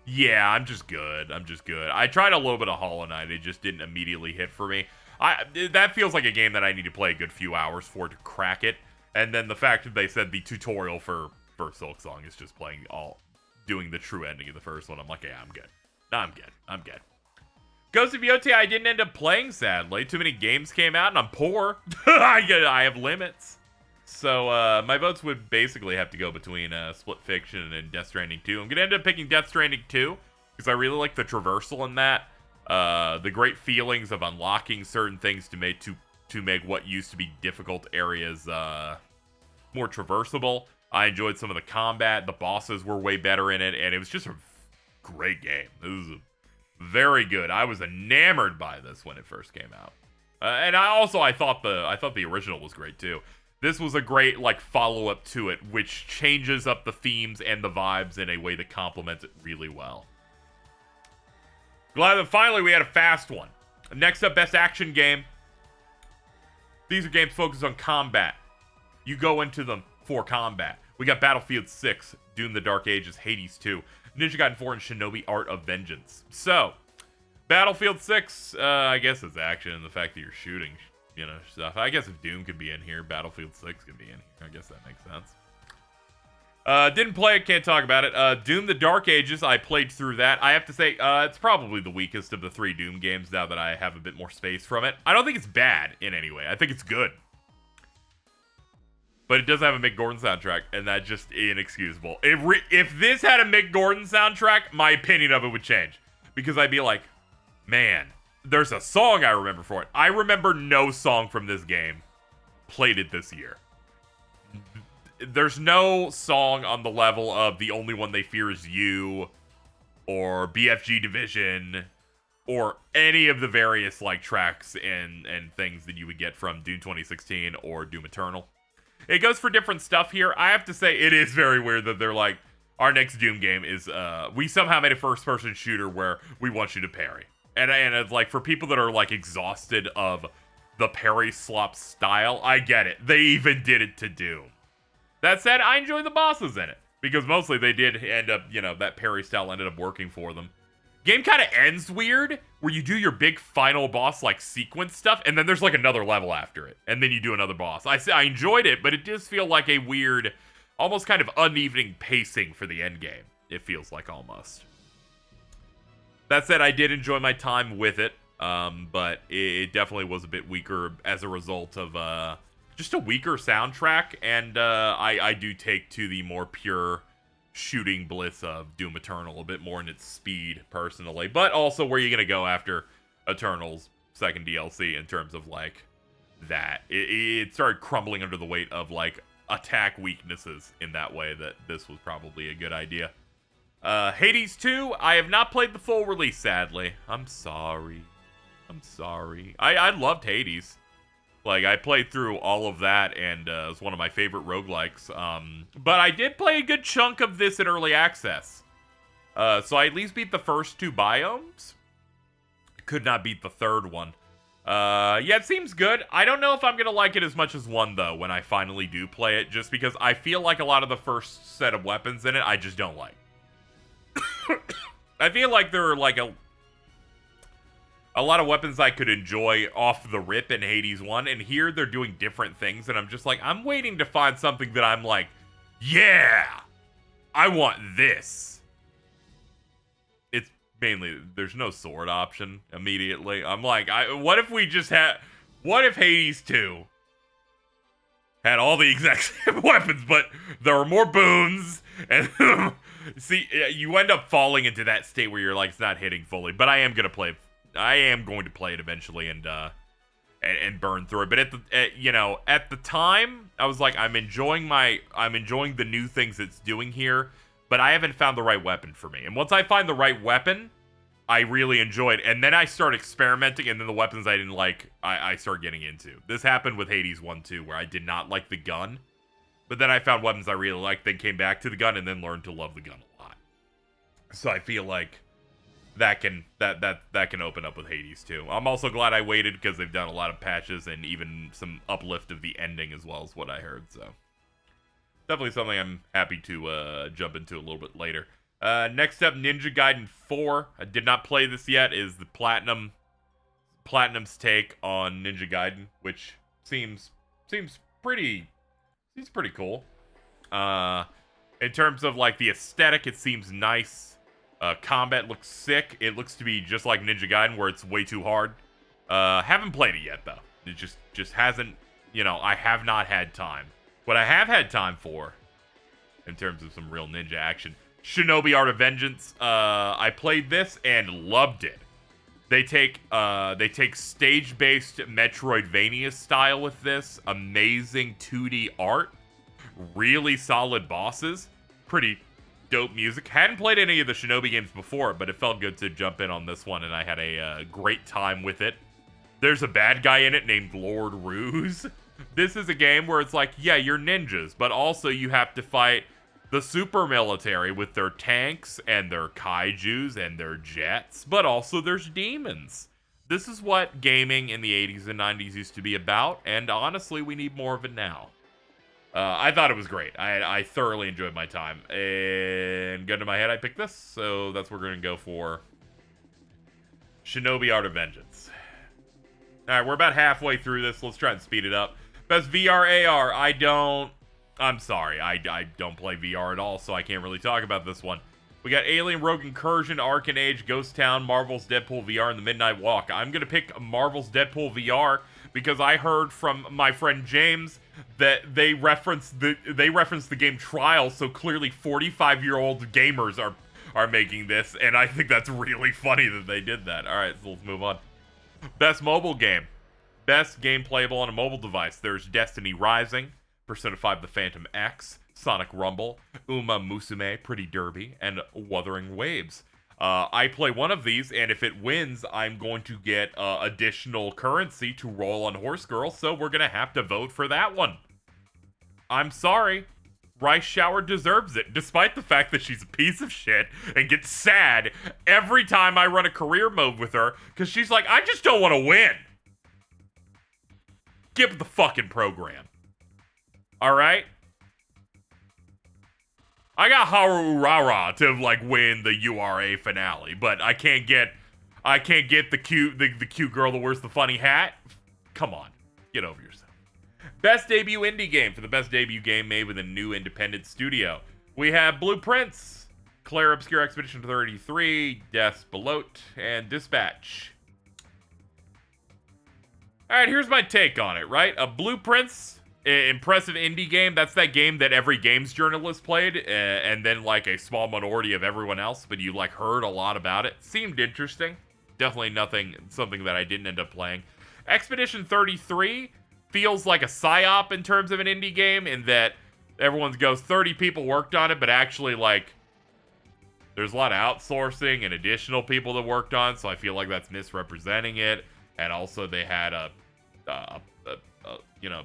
yeah, I'm just good. I tried a little bit of Hollow Knight. It just didn't immediately hit for me. That feels like a game that I need to play a good few hours for to crack it. And then the fact that they said the tutorial for Silksong is just doing the true ending of the first one. I'm like, yeah, I'm good. Ghost of Yotei I didn't end up playing, sadly. Too many games came out, and I'm poor. I have limits. So, my votes would basically have to go between Split Fiction and Death Stranding 2. I'm going to end up picking Death Stranding 2, because I really like the traversal in that. The great feelings of unlocking certain things to make what used to be difficult areas more traversable. I enjoyed some of the combat. The bosses were way better in it, and it was just a great game. It was very good. I was enamored by this when it first came out. And I thought the original was great, too. This was a great, like, follow-up to it, which changes up the themes and the vibes in a way that complements it really well. Glad that finally we had a fast one. Next up, Best Action Game. These are games focused on combat. You go into them for combat. We got Battlefield 6, Doom the Dark Ages, Hades 2, Ninja Gaiden 4, and Shinobi Art of Vengeance. So, Battlefield 6, I guess it's action, and the fact that you're shooting stuff. I guess if Doom could be in here, Battlefield 6 could be in here. I guess that makes sense. Didn't play it, can't talk about it. Doom the Dark Ages, I played through that. I have to say, it's probably the weakest of the 3 Doom games now that I have a bit more space from it. I don't think it's bad in any way. I think it's good. but it does have a Mick Gordon soundtrack, and that's just inexcusable. If this had a Mick Gordon soundtrack, my opinion of it would change. Because I'd be like, man, there's a song I remember for it. I remember no song from this game played it this year. There's no song on the level of The Only One They Fear Is You, or BFG Division, or any of the various like tracks and things that you would get from Doom 2016 or Doom Eternal. It goes for different stuff here. I have to say, it is very weird that they're like, our next Doom game is, we somehow made a first-person shooter where we want you to parry. And it's like, for people that are like exhausted of the parry slop style, I get it. They even did it to Doom. That said, I enjoy the bosses in it, because mostly they did end up, you know, that parry style ended up working for them. Game kind of ends weird, where you do your big final boss, like, sequence stuff, and then there's, like, another level after it, and then you do another boss. I enjoyed it, but it does feel like a weird, almost kind of uneven pacing for the end game. It feels like, almost. That said, I did enjoy my time with it, but it definitely was a bit weaker as a result of, just a weaker soundtrack, and I do take to the more pure shooting bliss of Doom Eternal a bit more in its speed, personally. But also, where are you going to go after Eternal's second DLC in terms of, like, that? It started crumbling under the weight of, like, attack weaknesses in that way that this was probably a good idea. Hades 2, I have not played the full release, sadly. I'm sorry. I loved Hades. Like, I played through all of that, and it was one of my favorite roguelikes. But I did play a good chunk of this in early access. So I at least beat the first 2 biomes. Could not beat the third one. Yeah, it seems good. I don't know if I'm going to like it as much as 1, though, when I finally do play it. Just because I feel like a lot of the first set of weapons in it, I just don't like. I feel like there are, like, a lot of weapons I could enjoy off the rip in Hades 1, and here they're doing different things, and I'm just like, I'm waiting to find something that I'm like, yeah, I want this. It's mainly, there's no sword option immediately. I'm like, what if we just had, what if Hades 2 had all the exact same weapons, but there were more boons, and see, you end up falling into that state where you're like, it's not hitting fully, but I am going to play it eventually and burn through it. But at the time, I was like, I'm enjoying the new things it's doing here, but I haven't found the right weapon for me. And once I find the right weapon, I really enjoy it. And then I start experimenting, and then the weapons I didn't like, I start getting into. This happened with Hades 1 too, where I did not like the gun, but then I found weapons I really liked, then came back to the gun, and then learned to love the gun a lot. So I feel like that can open up with Hades too. I'm also glad I waited, because they've done a lot of patches and even some uplift of the ending as well, as what I heard. So definitely something I'm happy to jump into a little bit later. Next up, Ninja Gaiden 4. I did not play this yet. Is the Platinum's take on Ninja Gaiden, which seems pretty cool. In terms of like the aesthetic, it seems nice. Combat looks sick. It looks to be just like Ninja Gaiden, where it's way too hard. Haven't played it yet, though. It just hasn't, I have not had time. What I have had time for, in terms of some real ninja action, Shinobi Art of Vengeance. I played this and loved it. They take stage-based Metroidvania style with this. Amazing 2D art. Really solid bosses. Pretty dope music. Hadn't played any of the Shinobi games before, but it felt good to jump in on this one, and I had a great time with it. There's a bad guy in it named Lord Ruse. This is a game where it's like, yeah, you're ninjas, but also you have to fight the super military with their tanks and their kaijus and their jets, but also there's demons. This is what gaming in the 80s and 90s used to be about, and honestly, we need more of it now. I thought it was great. I thoroughly enjoyed my time. And gun to my head, I picked this. So that's what we're going to go for. Shinobi Art of Vengeance. Alright, we're about halfway through this. Let's try and speed it up. Best VR AR. I'm sorry. I don't play VR at all, so I can't really talk about this one. We got Alien Rogue Incursion, Arcane Age, Ghost Town, Marvel's Deadpool VR, and The Midnight Walk. I'm going to pick Marvel's Deadpool VR because I heard from my friend James that they reference the game Trial, so clearly 45-year-old gamers are making this, and I think that's really funny that they did that. All right, so let's move on. Best mobile game. Best game playable on a mobile device. There's Destiny Rising, Persona 5 The Phantom X, Sonic Rumble, Uma Musume, Pretty Derby, and Wuthering Waves. I play one of these, and if it wins, I'm going to get additional currency to roll on Horse Girl, so we're going to have to vote for that one. I'm sorry. Rice Shower deserves it, despite the fact that she's a piece of shit and gets sad every time I run a career mode with her, because she's like, I just don't want to win. Get with the fucking program. Alright? I got Haru Urara to like win the URA finale, but I can't get the cute girl that wears the funny hat. Come on. Get over yourself. Best debut indie game. For the best debut game made with a new independent studio, we have Blueprints, Claire Obscure Expedition 33, Des Belote, and Dispatch. Alright, here's my take on it, right? Blueprints, impressive indie game. That's that game that every games journalist played, and then like a small minority of everyone else, but you like heard a lot about it. Seemed interesting. Definitely something that I didn't end up playing. Expedition 33 feels like a psyop in terms of an indie game, in that everyone goes 30 people worked on it, but actually like there's a lot of outsourcing and additional people that worked on it, so I feel like that's misrepresenting it. And also they had a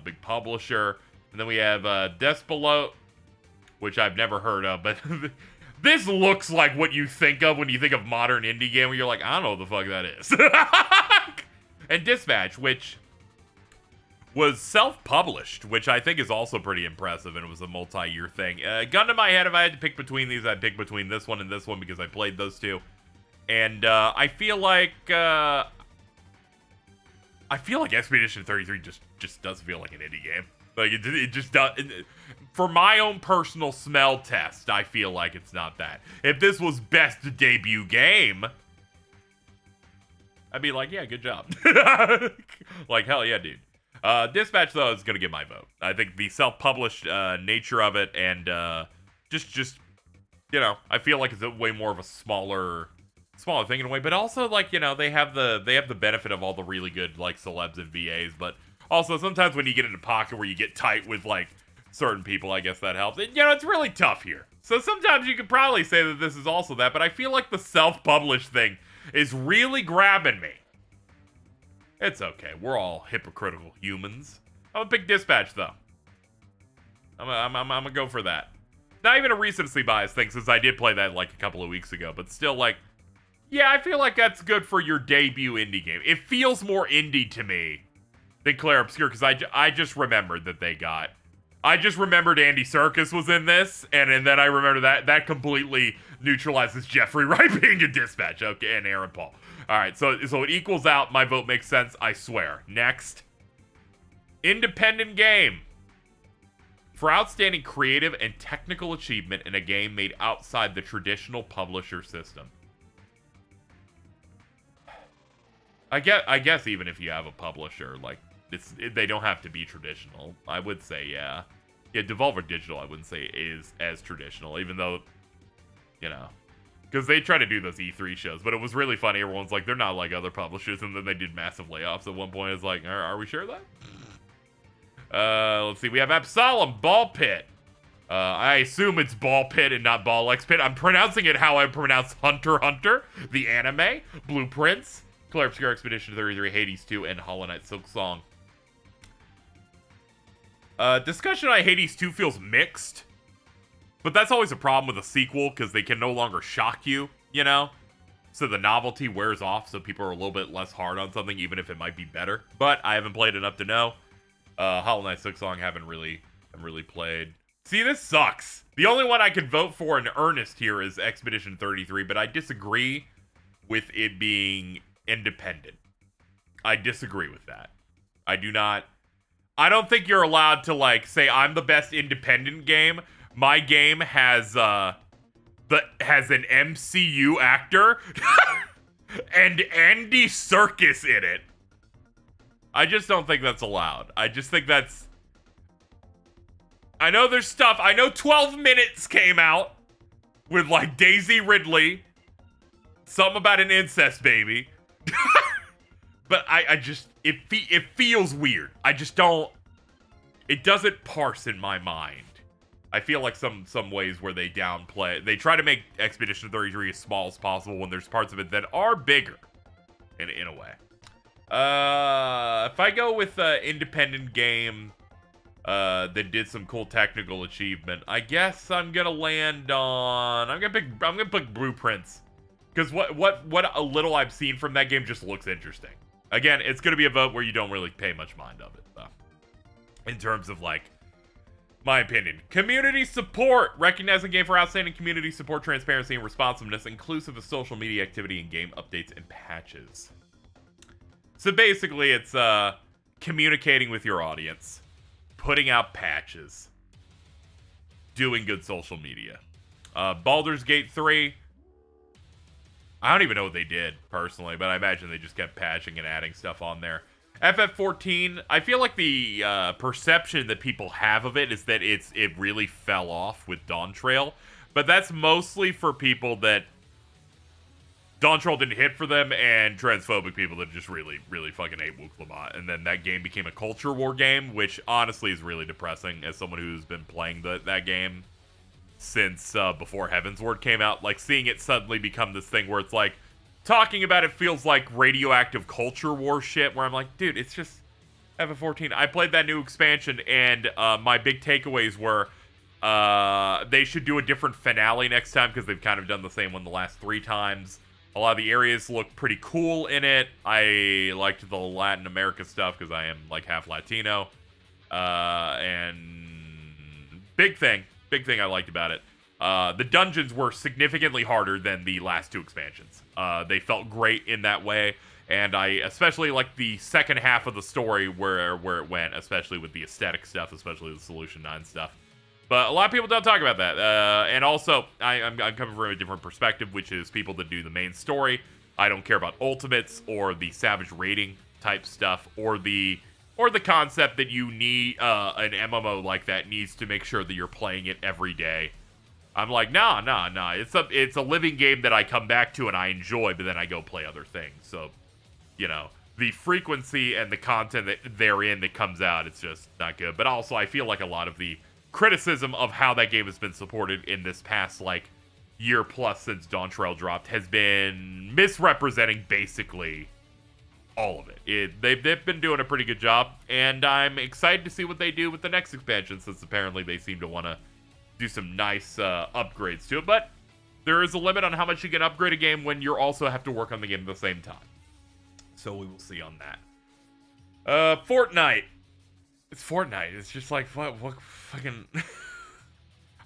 big publisher. And then we have Des Belote, which I've never heard of, but this looks like what you think of when you think of modern indie game, where you're like, I don't know what the fuck that is. And Dispatch, which was self-published, which I think is also pretty impressive, and it was a multi-year thing. Gun to my head, if I had to pick between these, I'd pick between this one and this one, because I played those two. And I feel like Expedition 33 just does feel like an indie game. Like it just does. For my own personal smell test, I feel like it's not that. If this was best debut game, I'd be like, yeah, good job. Like, hell yeah, dude. Dispatch, though, is going to get my vote. I think the self-published nature of it, and just I feel like it's a way more of a smaller thing in a way, but also like, they have the benefit of all the really good like celebs and VAs, but also sometimes when you get in a pocket where you get tight with like certain people, I guess that helps. And, it's really tough here. So sometimes you could probably say that this is also that, but I feel like the self-published thing is really grabbing me. It's okay. We're all hypocritical humans. I'm gonna pick Dispatch, though. I'm gonna go for that. Not even a recency bias thing, since I did play that like a couple of weeks ago, but still, like, yeah, I feel like that's good for your debut indie game. It feels more indie to me than Claire Obscure, because I just remembered that they got... I just remembered Andy Serkis was in this, and then I remember that completely neutralizes Jeffrey Wright being a Dispatch, okay, and Aaron Paul. Alright, so it equals out. My vote makes sense, I swear. Next. Independent game. For outstanding creative and technical achievement in a game made outside the traditional publisher system. I guess even if you have a publisher, like, they don't have to be traditional. I would say, yeah. Yeah, Devolver Digital, I wouldn't say is as traditional, even though, because they try to do those E3 shows, but it was really funny. Everyone's like, they're not like other publishers, and then they did massive layoffs at one point. It's like, are we sure of that? Let's see. We have Absalom, Ball Pit. I assume it's Ball Pit and not Ball X Pit. I'm pronouncing it how I pronounce Hunter x Hunter, the anime, Blueprints, Claire Obscure Expedition 33, Hades 2, and Hollow Knight Silk Song. Discussion on Hades 2 feels mixed. But that's always a problem with a sequel, because they can no longer shock you, So the novelty wears off, so people are a little bit less hard on something, even if it might be better. But I haven't played enough to know. Hollow Knight Silk Song haven't really played. See, this sucks. The only one I could vote for in earnest here is Expedition 33, but I disagree with it being independent. I disagree with that. I don't think you're allowed to, like, say I'm the best independent game. My game has an MCU actor and Andy Serkis in it. I just don't think that's allowed. I just think that's I know there's stuff. I know 12 Minutes came out with, like, Daisy Ridley. Something about an incest baby. But I just, it feels weird. I just don't, it doesn't parse in my mind. I feel like some ways where they downplay, they try to make Expedition 33 as small as possible when there's parts of it that are bigger, in a way. If I go with an independent game that did some cool technical achievement, I guess I'm gonna land on, I'm gonna pick Blueprints, because what a little I've seen from that game just looks interesting. Again, it's gonna be a vote where you don't really pay much mind of it, though. In terms of, like, my opinion. Community support. Recognize a game for outstanding community support, transparency, and responsiveness, inclusive of social media activity and game updates and patches. So basically, it's communicating with your audience, putting out patches, doing good social media. Baldur's Gate 3. I don't even know what they did, personally, but I imagine they just kept patching and adding stuff on there. FF14, I feel like the perception that people have of it is that it really fell off with Dawn Trail, but that's mostly for people that Dawn Trail didn't hit for them, and transphobic people that just really, really fucking hate Wuklamot. And then that game became a culture war game, which honestly is really depressing as someone who's been playing that game since before Heavensward came out. Like, seeing it suddenly become this thing where it's like, talking about it feels like radioactive culture war shit, where I'm like, dude, it's just FF14. I played that new expansion, and my big takeaways were they should do a different finale next time, because they've kind of done the same one the last 3 times. A lot of the areas look pretty cool in it. I liked the Latin America stuff, because I am, like, half Latino. And big thing I liked about it. The dungeons were significantly harder than the last 2 expansions. They felt great in that way, and I especially like the second half of the story where it went, especially with the aesthetic stuff, especially the Solution 9 stuff. But a lot of people don't talk about that. And also, I'm coming from a different perspective, which is people that do the main story. I don't care about ultimates or the savage raiding type stuff, or the concept that you need an MMO like that needs to make sure that you're playing it every day. I'm like, nah. It's a living game that I come back to and I enjoy, but then I go play other things. So, you know, the frequency and the content that therein that comes out, it's just not good. But also, I feel like a lot of the criticism of how that game has been supported in this past, like, year plus since Dawn Trail dropped has been misrepresenting basically all of it. They've been doing a pretty good job, and I'm excited to see what they do with the next expansion, since apparently they seem to want to do some nice upgrades to it. But there is a limit on how much you can upgrade a game when you also have to work on the game at the same time. So we will see on that. Fortnite. It's Fortnite. It's just like, what fucking...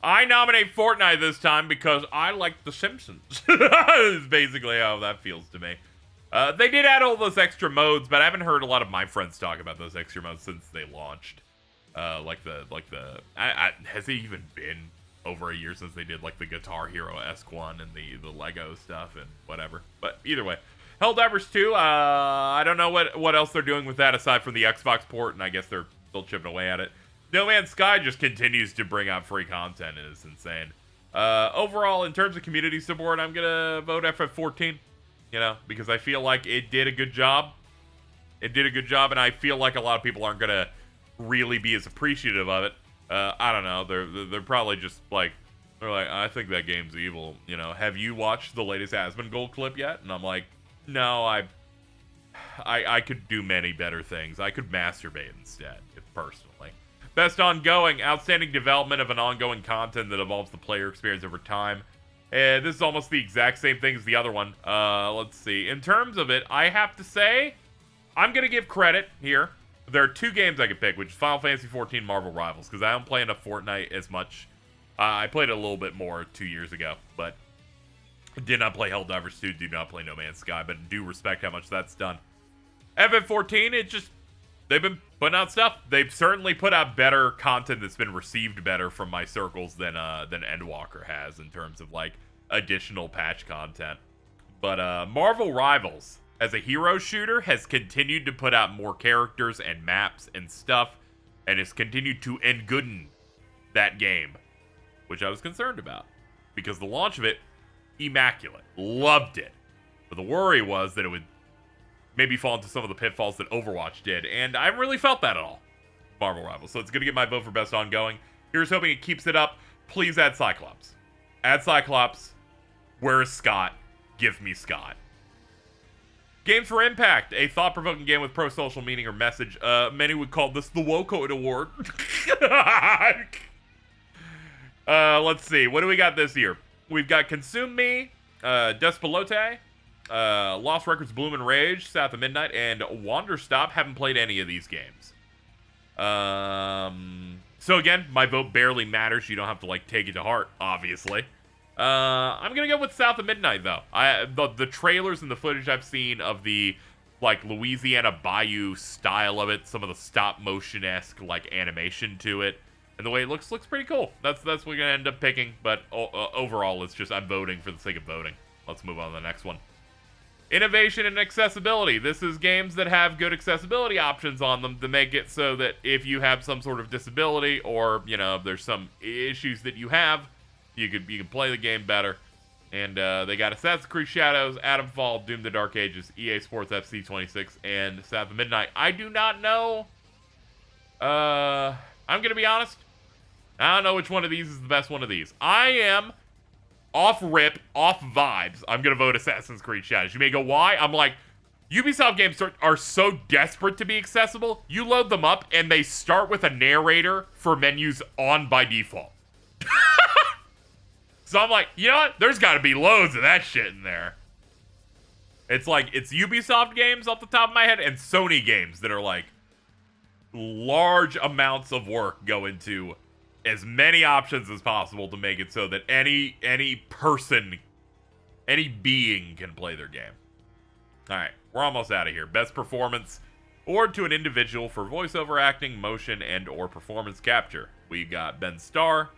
I nominate Fortnite this time because I like The Simpsons. Is basically how that feels to me. They did add all those extra modes, but I haven't heard a lot of my friends talk about those extra modes since they launched. Has it even been over a year since they did, like, the Guitar Hero-esque one and the Lego stuff and whatever? But either way. Helldivers 2, I don't know what else they're doing with that aside from the Xbox port, and I guess they're still chipping away at it. No Man's Sky just continues to bring out free content, and it's insane. Overall, in terms of community support, I'm gonna vote FF14, you know, because I feel like it did a good job. And I feel like a lot of people aren't gonna really be as appreciative of it. I don't know, they're probably just like, I think that game's evil, you know. Have you watched the latest Asmongold clip yet? And I'm like, no, I could do many better things. I could masturbate instead, personally. Best ongoing, outstanding development of an ongoing content that evolves the player experience over time. And this is almost the exact same thing as the other one. Let's see. In terms of it, I have to say, I'm going to give credit here. There are 2 games I could pick, which is Final Fantasy XIV Marvel Rivals, because I don't play enough Fortnite as much. I played it a little bit more 2 years ago, but did not play Helldivers 2, did not play No Man's Sky, but do respect how much that's done. FF14, they've been putting out stuff. They've certainly put out better content that's been received better from my circles than Endwalker has in terms of, like, additional patch content. But Marvel Rivals, as a hero shooter, has continued to put out more characters and maps and stuff, and has continued to engooden that game, which I was concerned about because the launch of it, immaculate. Loved it. But the worry was that it would maybe fall into some of the pitfalls that Overwatch did, and I haven't really felt that at all. Marvel Rivals. So it's going to get my vote for best ongoing. Here's hoping it keeps it up. Please add Cyclops. Add Cyclops. Where is Scott? Give me Scott. Games for Impact, a thought-provoking game with pro-social meaning or message. Many would call this the WOCOT Award. Let's see. What do we got this year? We've got Consume Me, Despelote, Lost Records Bloom and Rage, South of Midnight, and Wander Stop. Haven't played any of these games. So again, my vote barely matters. You don't have to, like, take it to heart, obviously. I'm gonna go with South of Midnight, though. The trailers and the footage I've seen of the, like, Louisiana Bayou style of it, some of the stop-motion-esque, like, animation to it, and the way it looks pretty cool. That's what we're gonna end up picking, but overall, it's just I'm voting for the sake of voting. Let's move on to the next one. Innovation and accessibility. This is games that have good accessibility options on them to make it so that if you have some sort of disability or, you know, there's some issues that you have, you can play the game better. And they got Assassin's Creed Shadows, Atomfall, Doom the Dark Ages, EA Sports FC 26, and South of Midnight. I do not know. I'm going to be honest. I don't know which one of these is the best one of these. I am off rip, off vibes. I'm going to vote Assassin's Creed Shadows. You may go, why? I'm like, Ubisoft games are so desperate to be accessible. You load them up, and they start with a narrator for menus on by default. So I'm like, you know what? There's got to be loads of that shit in there. It's like, it's Ubisoft games off the top of my head and Sony games that are like, large amounts of work go into as many options as possible to make it so that any person, any being can play their game. All right, we're almost out of here. Best performance award to an individual for voiceover acting, motion, and or performance capture. We got Ben Starr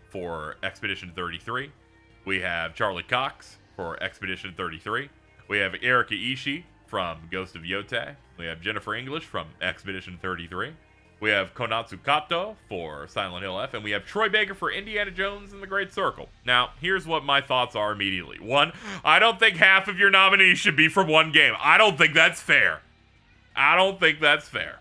for Expedition 33. We have Charlie Cox for Expedition 33. We have Erika Ishii from Ghost of Yotei. We have Jennifer English from Expedition 33. We have Konatsu Kato for Silent Hill F, and we have Troy Baker for Indiana Jones and the Great Circle. Now, here's what my thoughts are immediately. One, I don't think half of your nominees should be from one game. I don't think that's fair. I don't think that's fair.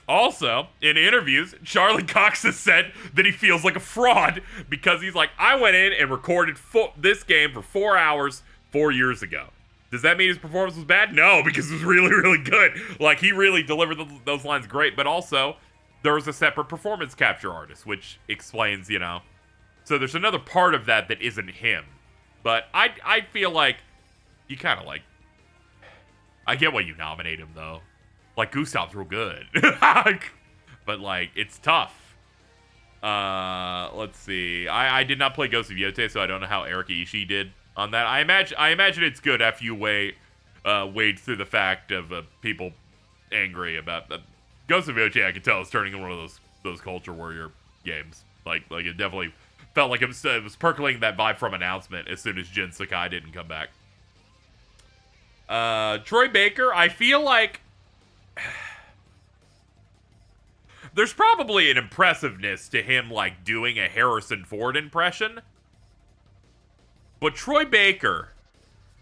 Also, in interviews, Charlie Cox has said that he feels like a fraud because he's like, I went in and recorded this game for 4 hours 4 years ago. Does that mean his performance was bad? No, because it was really, really good. Like, he really delivered those lines great. But also, there was a separate performance capture artist, which explains, you know. So there's another part of that isn't him. But I feel like you kind of like... I get why you nominate him, though. Like, Gustav's real good. But, like, it's tough. Let's see. I did not play Ghost of Yotei, so I don't know how Erika Ishii did on that. I imagine it's good after you wade through the fact of people angry about Ghost of Yotei. I could tell it's turning into one of those culture warrior games. Like it definitely felt like it was percolating that vibe from announcement as soon as Jin Sakai didn't come back. Troy Baker, I feel like there's probably an impressiveness to him, like, doing a Harrison Ford impression. But Troy Baker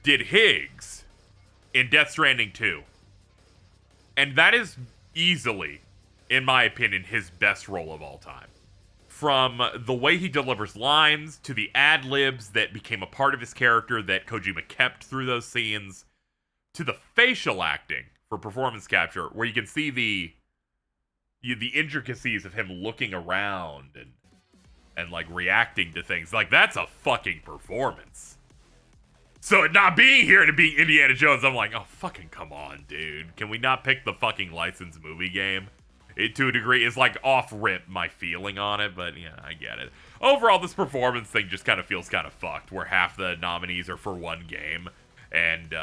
did Higgs in Death Stranding 2. And that is easily, in my opinion, his best role of all time. From the way he delivers lines, to the ad-libs that became a part of his character that Kojima kept through those scenes, to the facial acting for performance capture, where you can see the intricacies of him looking around and like reacting to things. Like, that's a fucking performance. So it not being here and it being Indiana Jones, I'm like, oh, fucking come on, dude. Can we not pick the fucking licensed movie game? It, to a degree, is like off-rip my feeling on it, but yeah, I get it. Overall, this performance thing just kind of feels kind of fucked, where half the nominees are for one game, and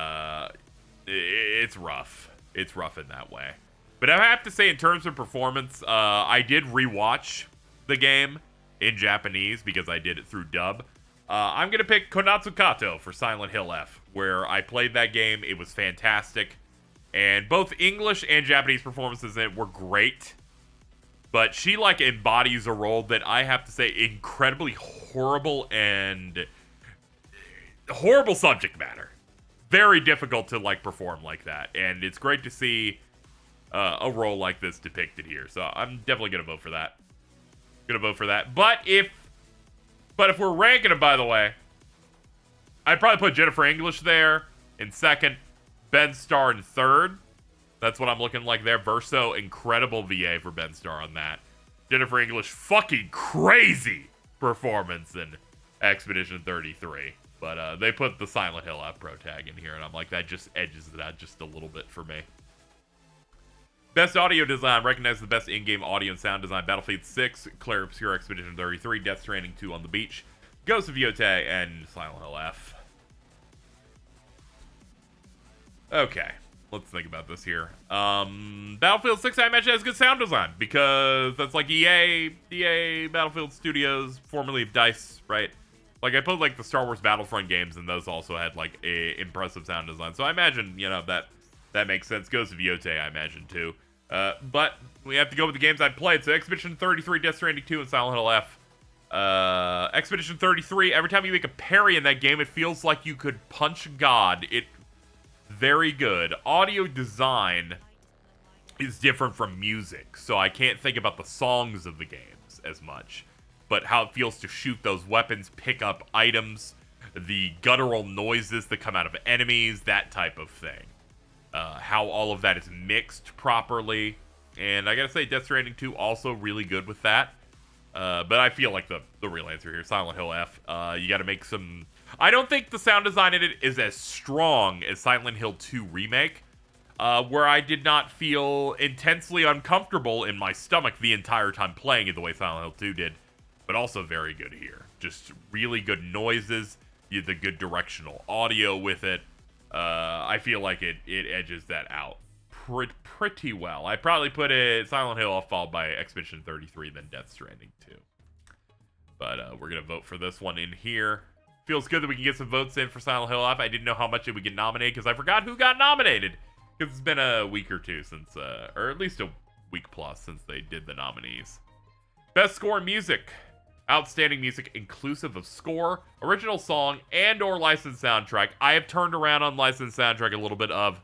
it's rough. It's rough in that way. But I have to say, in terms of performance, I did rewatch the game in Japanese because I did it through dub. I'm going to pick Konatsu Kato for Silent Hill F, where I played that game. It was fantastic. And both English and Japanese performances in it were great. But she, like, embodies a role that I have to say incredibly horrible and horrible subject matter. Very difficult to, like, perform like that. And it's great to see a role like this depicted here. So I'm definitely going to vote for that. But if we're ranking them, by the way, I'd probably put Jennifer English there in second, Ben Starr in third. That's what I'm looking like there. Verso, incredible VA for Ben Starr on that. Jennifer English, fucking crazy performance in Expedition 33. But they put the Silent Hill outro tag in here, and I'm like, that just edges it out just a little bit for me. Best audio design, recognize the best in-game audio and sound design. Battlefield 6, Clair Obscur Expedition 33, Death Stranding 2 on the Beach, Ghost of Yotei, and Silent Hill F. Okay, let's think about this here. Battlefield 6, I imagine, has good sound design, because that's like EA Battlefield Studios, formerly of DICE, right? Like, I put, like, the Star Wars Battlefront games, and those also had, like, a impressive sound design. So I imagine, you know, that makes sense. Ghost of Yotei, I imagine, too. But we have to go with the games I've played. So Expedition 33, Death Stranding 2, and Silent Hill F. Expedition 33, every time you make a parry in that game, it feels like you could punch God. Very good. Audio design is different from music, so I can't think about the songs of the games as much. But how it feels to shoot those weapons, pick up items, the guttural noises that come out of enemies, that type of thing. How all of that is mixed properly. And I gotta say, Death Stranding 2 also really good with that. But I feel like the real answer here, Silent Hill F. You gotta make some... I don't think the sound design in it is as strong as Silent Hill 2 Remake, where I did not feel intensely uncomfortable in my stomach the entire time playing it the way Silent Hill 2 did. But also very good here. Just really good noises, the good directional audio with it. I feel like it edges that out pretty well. I'd probably put it Silent Hill followed by Expedition 33, then Death Stranding 2. But we're going to vote for this one in here. Feels good that we can get some votes in for Silent Hill F. I didn't know how much it would get nominated because I forgot who got nominated. Because it's been a week or two since, or at least a week plus since they did the nominees. Best score music. Outstanding music inclusive of score, original song, and or licensed soundtrack. I have turned around on licensed soundtrack a little bit of,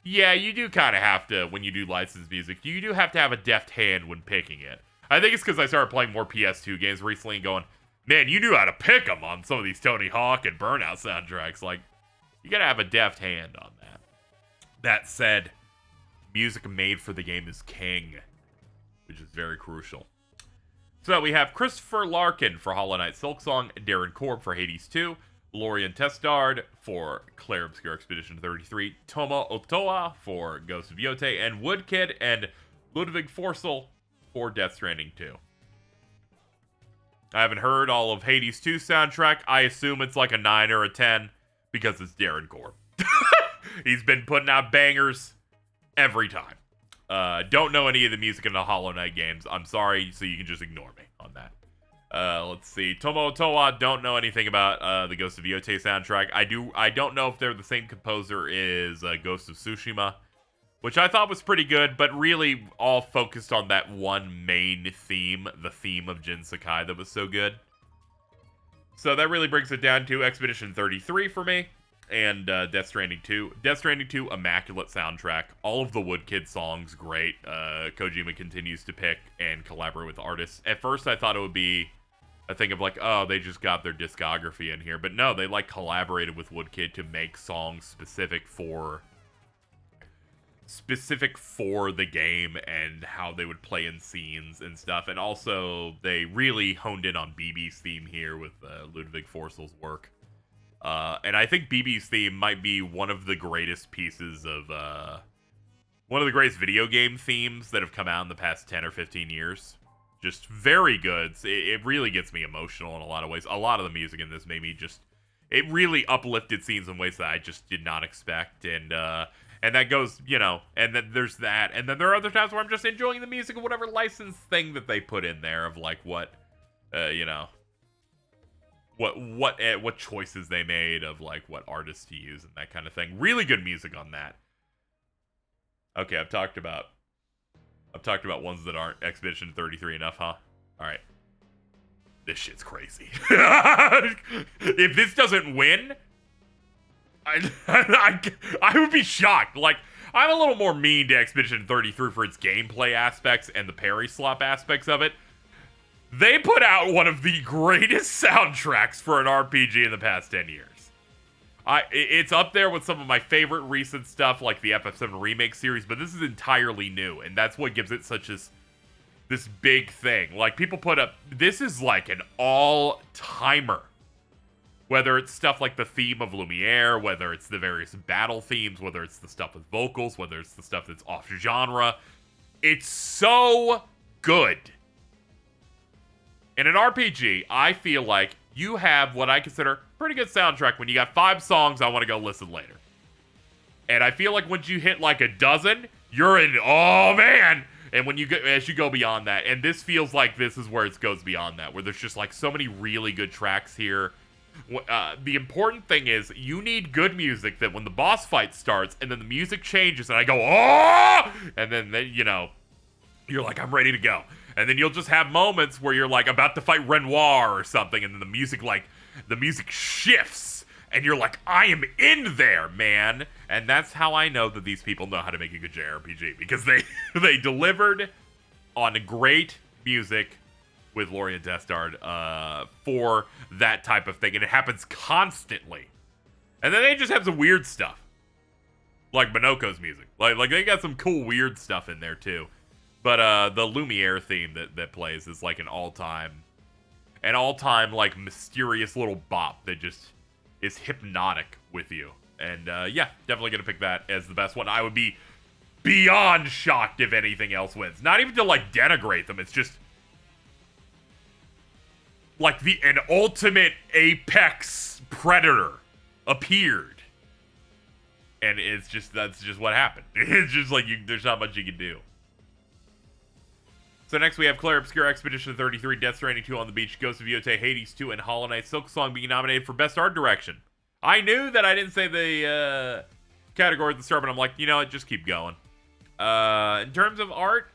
yeah, you do kind of have to, when you do licensed music, you do have to have a deft hand when picking it. I think it's because I started playing more PS2 games recently and going, man, you knew how to pick them on some of these Tony Hawk and Burnout soundtracks. Like, you gotta have a deft hand on that. That said, music made for the game is king, which is very crucial. So we have Christopher Larkin for Hollow Knight Silksong, Darren Korb for Hades 2, Lorian Testard for Clair Obscur Expedition 33, Tomo Otoa for Ghost of Yotei, and Woodkid and Ludwig Forsell for Death Stranding 2. I haven't heard all of Hades 2 soundtrack. I assume it's like a 9 or a 10 because it's Darren Korb. He's been putting out bangers every time. Don't know any of the music in the Hollow Knight games. I'm sorry, so you can just ignore me on that. Let's see. Tomo Otoa, don't know anything about the Ghost of Yotei soundtrack. I don't know if they're the same composer as Ghost of Tsushima, which I thought was pretty good, but really all focused on that one main theme, the theme of Jin Sakai that was so good. So that really brings it down to Expedition 33 for me. And Death Stranding 2. Death Stranding 2, immaculate soundtrack. All of the Woodkid songs, great. Kojima continues to pick and collaborate with artists. At first, I thought it would be a thing of like, oh, they just got their discography in here. But no, they like collaborated with Woodkid to make songs specific for the game and how they would play in scenes and stuff. And also, they really honed in on BB's theme here with Ludwig Forsell's work. And I think BB's theme might be one of the greatest pieces of, one of the greatest video game themes that have come out in the past 10 or 15 years. Just very good. It really gets me emotional in a lot of ways. A lot of the music in this made me just, it really uplifted scenes in ways that I just did not expect. And that goes, you know, and then there's that. And then there are other times where I'm just enjoying the music of whatever licensed thing that they put in there of like what, you know, what choices they made of like what artists to use and that kind of thing. Really good music on that. Okay, I've talked about I've talked about ones that aren't Expedition 33 enough, huh? Alright. This shit's crazy. If this doesn't win, I would be shocked. Like, I'm a little more mean to Expedition 33 for its gameplay aspects and the parry slop aspects of it. They put out one of the greatest soundtracks for an RPG in the past 10 years. It's up there with some of my favorite recent stuff, like the FF7 Remake series, but this is entirely new, and that's what gives it such this big thing. Like, people put up, this is like an all-timer. Whether it's stuff like the theme of Lumiere, whether it's the various battle themes, whether it's the stuff with vocals, whether it's the stuff that's off-genre. It's so good. In an RPG, I feel like you have what I consider pretty good soundtrack when you got 5 songs I want to go listen later. And I feel like once you hit like a dozen, you're in, oh man! And when you go, as you go beyond that, and this feels like this is where it goes beyond that, where there's just like so many really good tracks here. The important thing is you need good music that when the boss fight starts and then the music changes and I go, oh! And then you know, you're like, I'm ready to go. And then you'll just have moments where you're like about to fight Renoir or something, and then the music shifts, and you're like, I am in there, man. And that's how I know that these people know how to make a good JRPG, because they delivered on great music with Lori and Destard for that type of thing, and it happens constantly. And then they just have some weird stuff, like Minoko's music. Like they got some cool weird stuff in there too. But the Lumiere theme that plays is like an all-time like mysterious little bop that just is hypnotic with you. And yeah, definitely gonna pick that as the best one. I would be beyond shocked if anything else wins. Not even to like denigrate them. It's just like an ultimate apex predator appeared. And that's just what happened. It's just like there's not much you can do. So next we have Claire Obscure, Expedition 33, Death Stranding 2 on the Beach, Ghost of Yotei, Hades 2, and Hollow Knight Silksong being nominated for Best Art Direction. I knew that I didn't say the category at the start, but I'm like, you know what, just keep going. In terms of art,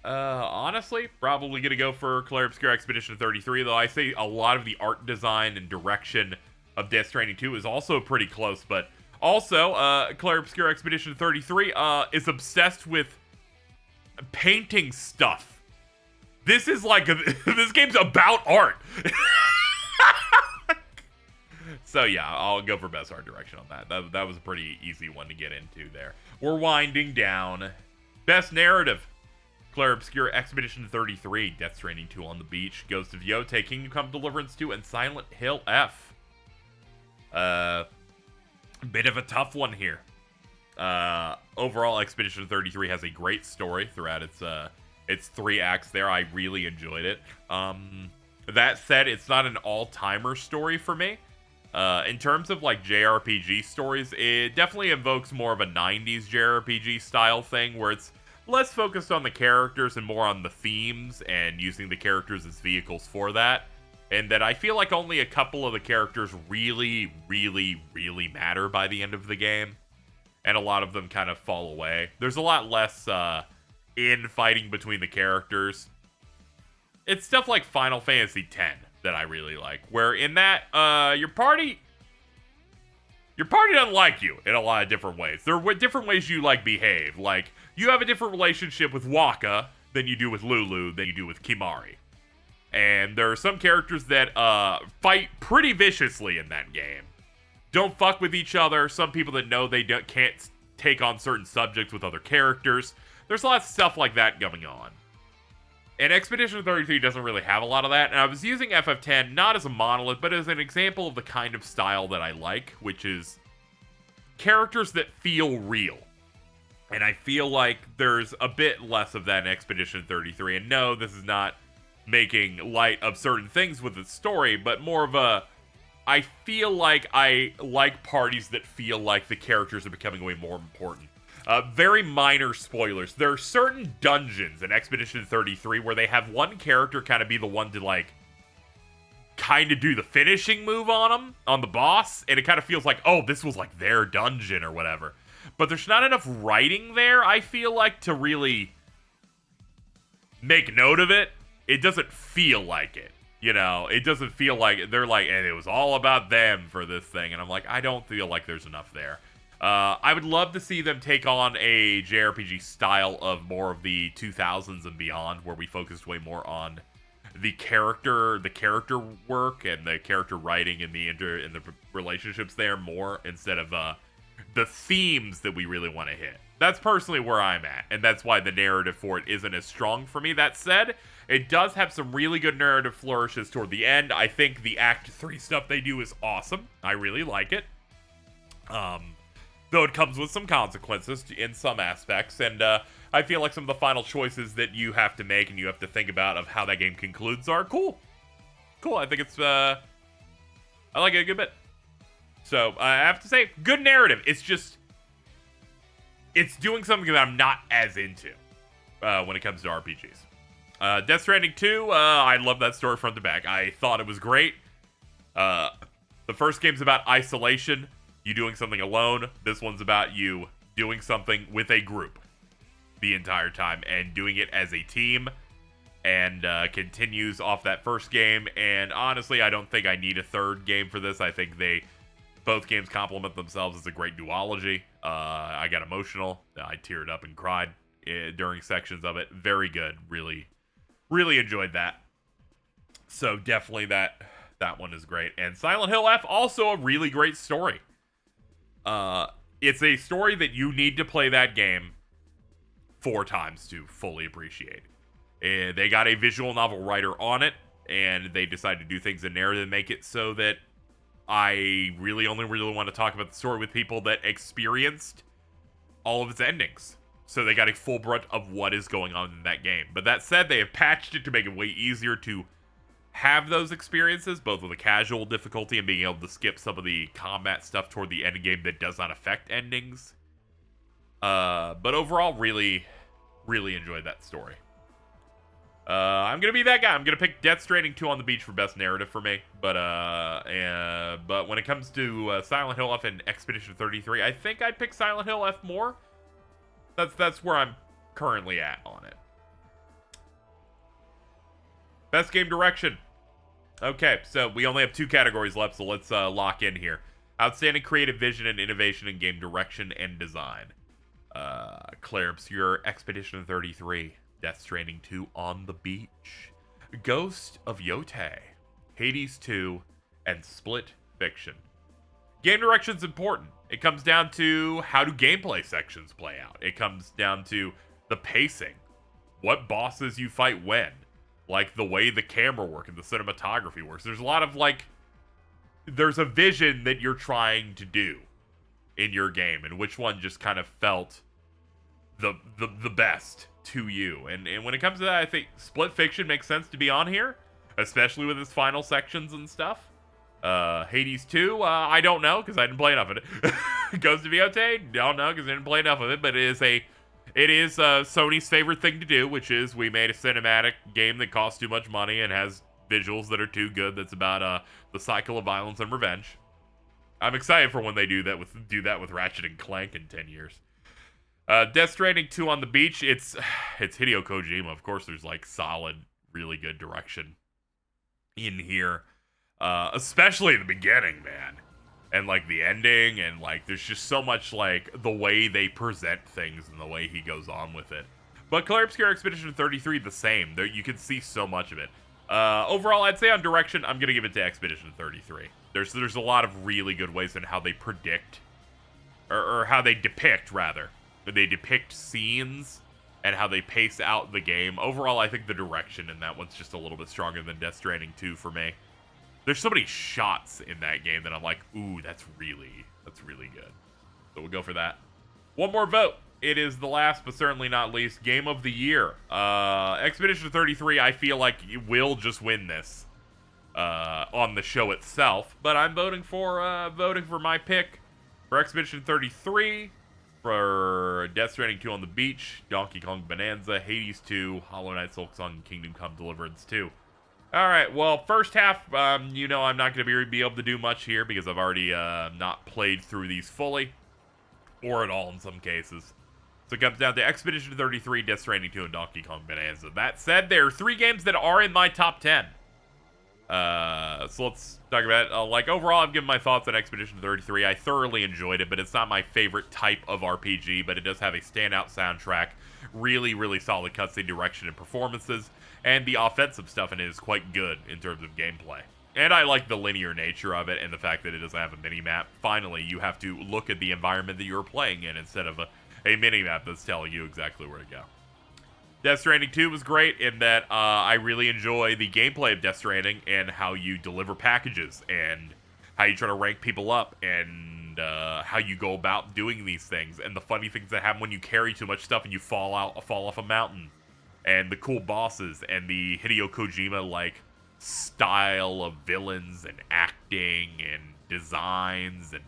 honestly, probably gonna go for Claire Obscure, Expedition 33, though I say a lot of the art design and direction of Death Stranding 2 is also pretty close, but also, Claire Obscure, Expedition 33 is obsessed with painting stuff. This is like this game's about art. So yeah, I'll go for best art direction on that. That was a pretty easy one to get into there. We're winding down. Best narrative: Claire Obscure, Expedition 33, Death Stranding 2 on the Beach, Ghost of Yotei, Kingdom Come Deliverance 2, and Silent Hill F. Bit of a tough one here. Overall, Expedition 33 has a great story throughout its 3 acts there. I really enjoyed it. That said, it's not an all-timer story for me. In terms of like JRPG stories, it definitely invokes more of a 90s JRPG style thing where it's less focused on the characters and more on the themes and using the characters as vehicles for that. And that I feel like only a couple of the characters really, really, really matter by the end of the game. And a lot of them kind of fall away. There's a lot less infighting between the characters. It's stuff like Final Fantasy X that I really like, where in that your party doesn't like you in a lot of different ways. There are different ways you like behave. Like you have a different relationship with Waka than you do with Lulu than you do with Kimari. And there are some characters that fight pretty viciously in that game. Don't fuck with each other. Some people that know they can't take on certain subjects with other characters. There's lots of stuff like that going on. And Expedition 33 doesn't really have a lot of that. And I was using FF10 not as a monolith, but as an example of the kind of style that I like, which is characters that feel real. And I feel like there's a bit less of that in Expedition 33. And no, this is not making light of certain things with its story, but more of a... I feel like I like parties that feel like the characters are becoming way more important. Very minor spoilers. There are certain dungeons in Expedition 33 where they have one character kind of be the one to, like, kind of do the finishing move on them, on the boss, and it kind of feels like, oh, this was, like, their dungeon or whatever. But there's not enough writing there, I feel like, to really make note of it, it doesn't feel like it. You know, it doesn't feel like they're like, and it was all about them for this thing. And I'm like, I don't feel like there's enough there. I would love to see them take on a JRPG style of more of the 2000s and beyond, where we focused way more on the character work and the character writing and the relationships there more, instead of the themes that we really want to hit. That's personally where I'm at, and that's why the narrative for it isn't as strong for me. That said, it does have some really good narrative flourishes toward the end. I think the Act 3 stuff they do is awesome. I really like it. Though it comes with some consequences in some aspects, and I feel like some of the final choices that you have to make and you have to think about of how that game concludes are cool. Cool, I think it's, I like it a good bit. So, I have to say, good narrative. It's just, it's doing something that I'm not as into when it comes to RPGs. Death Stranding 2, I love that story front to back. I thought it was great. The first game's about isolation, you doing something alone. This one's about you doing something with a group the entire time and doing it as a team, and continues off that first game. And honestly, I don't think I need a third game for this. I think both games complement themselves as a great duology. I got emotional. I teared up and cried during sections of it. Very good. Really, really enjoyed that. So definitely that one is great. And Silent Hill F, also a really great story. It's a story that you need to play that game 4 times to fully appreciate. They got a visual novel writer on it, and they decided to do things in narrative and make it so that I really only want to talk about the story with people that experienced all of its endings. So they got a full brunt of what is going on in that game. But that said, they have patched it to make it way easier to have those experiences, both with a casual difficulty and being able to skip some of the combat stuff toward the end game that does not affect endings. But overall, really, really enjoyed that story. I'm gonna be that guy. I'm gonna pick Death Stranding 2 on the beach for best narrative for me. But when it comes to Silent Hill F and Expedition 33, I think I'd pick Silent Hill F more. That's where I'm currently at on it. Best game direction. Okay, so we only have 2 categories left, so let's lock in here. Outstanding creative vision and innovation in game direction and design. Claire Obscure, Expedition 33, Death Stranding 2 on the Beach, Ghost of Yotei, Hades 2, and Split Fiction. Game direction's important. It comes down to how do gameplay sections play out. It comes down to the pacing, what bosses you fight when, like the way the camera work and the cinematography works. There's a lot of there's a vision that you're trying to do in your game, and which one just kind of felt the best to you. And when it comes to that, I think Split Fiction makes sense to be on here, especially with its final sections and stuff. Hades 2, I don't know, because I didn't play enough of it. Ghost of Yotei, don't know, because I didn't play enough of it, but it is Sony's favorite thing to do, which is we made a cinematic game that costs too much money and has visuals that are too good, that's about the cycle of violence and revenge. I'm excited for when they do that with Ratchet and Clank in 10 years. Death Stranding 2 on the beach, it's Hideo Kojima. Of course, there's solid, really good direction in here. Especially in the beginning, man. And the ending, and there's just so much the way they present things and the way he goes on with it. But Claire Obscure Expedition 33, the same. You can see so much of it. Overall, I'd say on direction, I'm gonna give it to Expedition 33. There's a lot of really good ways in how they predict, or how they depict, rather. They depict scenes and how they pace out the game. Overall, I think the direction in that one's just a little bit stronger than Death Stranding 2 for me. There's so many shots in that game that I'm like, ooh, that's really good. So we'll go for that. One more vote. It is the last, but certainly not least, Game of the Year. Expedition 33, I feel like you will just win this on the show itself, but I'm voting for my pick for Expedition 33, for Death Stranding 2 on the Beach, Donkey Kong Bonanza, Hades 2, Hollow Knight Soul Song, and Kingdom Come Deliverance 2. Alright, well, first half, I'm not going to be able to do much here because I've already not played through these fully, or at all in some cases. So it comes down to Expedition 33, Death Stranding 2, and Donkey Kong Bonanza. That said, there are 3 games that are in my top 10. So let's talk about it. Like, overall, I've given my thoughts on Expedition 33. I thoroughly enjoyed it, but it's not my favorite type of RPG, but it does have a standout soundtrack, really, really solid cutscene direction and performances, and the offensive stuff in it is quite good in terms of gameplay. And I like the linear nature of it and the fact that it doesn't have a mini-map. Finally, you have to look at the environment that you're playing in instead of a mini-map that's telling you exactly where to go. Death Stranding 2 was great in that I really enjoy the gameplay of Death Stranding and how you deliver packages and how you try to rank people up and how you go about doing these things and the funny things that happen when you carry too much stuff and you fall off a mountain and the cool bosses and the Hideo Kojima like style of villains and acting and designs and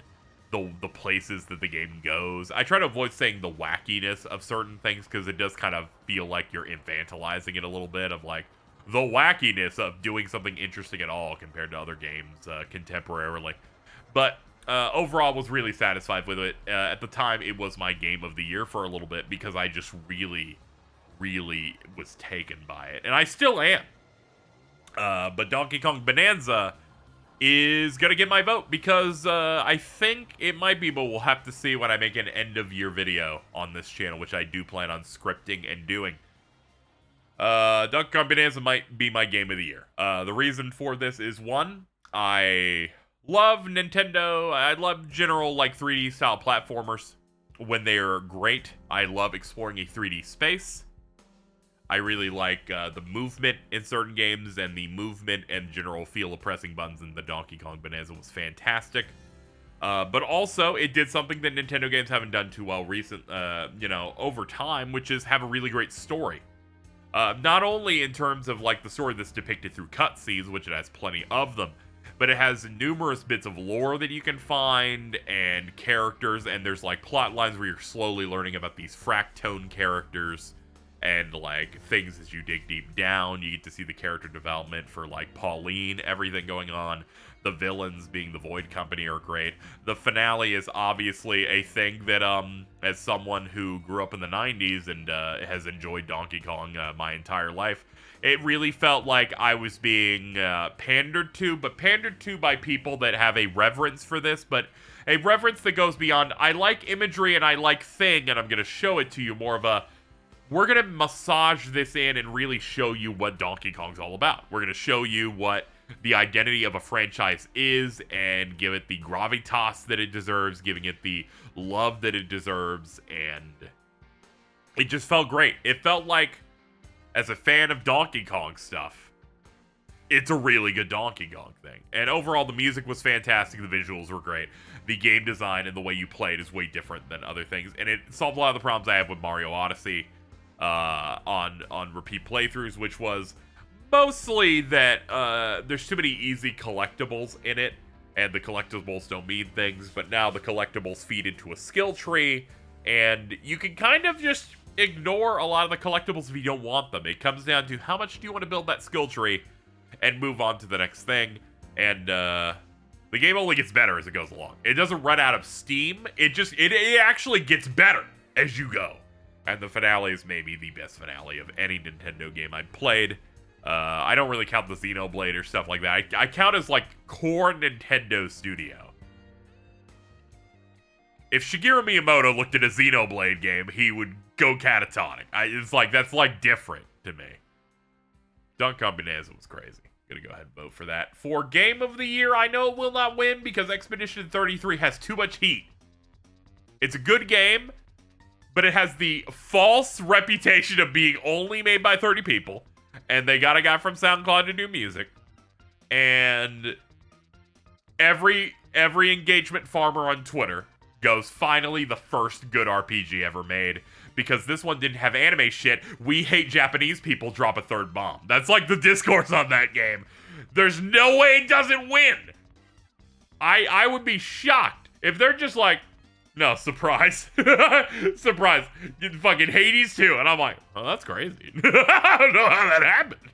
the places that the game goes. I try to avoid saying the wackiness of certain things because it does kind of feel like you're infantilizing it a little bit of like the wackiness of doing something interesting at all compared to other games contemporarily. But overall, was really satisfied with it. At the time, it was my game of the year for a little bit because I just really, really was taken by it. And I still am. But Donkey Kong Bonanza is going to get my vote because I think it might be, but we'll have to see when I make an end-of-year video on this channel, which I do plan on scripting and doing. Donkey Kong Bonanza might be my game of the year. The reason for this is, one, I love Nintendo. I love general, like, 3D-style platformers when they're great. I love exploring a 3D space. I really like the movement in certain games, and the movement and general feel of pressing buttons in the Donkey Kong Bonanza was fantastic. But also, it did something that Nintendo games haven't done too well over time, which is have a really great story. Not only in terms of like the story that's depicted through cutscenes, which it has plenty of them, but it has numerous bits of lore that you can find and characters, and there's like plot lines where you're slowly learning about these Fractone characters. And, like, things as you dig deep down, you get to see the character development for, like, Pauline, everything going on. The villains, being the Void Company, are great. The finale is obviously a thing that, as someone who grew up in the 90s and has enjoyed Donkey Kong my entire life, it really felt like I was being pandered to, but pandered to by people that have a reverence for this, but a reverence that goes beyond, I like imagery and I like thing, and I'm going to show it to you, more of a, we're going to massage this in and really show you what Donkey Kong's all about. We're going to show you what the identity of a franchise is and give it the gravitas that it deserves, giving it the love that it deserves, and it just felt great. It felt like, as a fan of Donkey Kong stuff, it's a really good Donkey Kong thing. And overall, the music was fantastic, the visuals were great. The game design and the way you played is way different than other things, and it solved a lot of the problems I have with Mario Odyssey. On repeat playthroughs, which was mostly that there's too many easy collectibles in it, and the collectibles don't mean things, but now the collectibles feed into a skill tree, and you can kind of just ignore a lot of the collectibles if you don't want them. It comes down to how much do you want to build that skill tree and move on to the next thing, and the game only gets better as it goes along. It doesn't run out of steam, it actually gets better as you go. And the finale is maybe the best finale of any Nintendo game I've played. I don't really count the Xenoblade or stuff like that. I count as, like, core Nintendo studio. If Shigeru Miyamoto looked at a Xenoblade game, he would go catatonic. It's like, that's, like, different to me. Donkey Kong Bonanza was crazy. Gonna go ahead and vote for that. For Game of the Year, I know it will not win because Expedition 33 has too much heat. It's a good game, but it has the false reputation of being only made by 30 people. And they got a guy from SoundCloud to do music. And every engagement farmer on Twitter goes, finally the first good RPG ever made. Because this one didn't have anime shit. We hate Japanese people, drop a third bomb. That's like the discourse on that game. There's no way it doesn't win. I would be shocked if they're just like, no, surprise. Surprise. Fucking Hades too. And I'm like, oh, that's crazy. I don't know how that happened.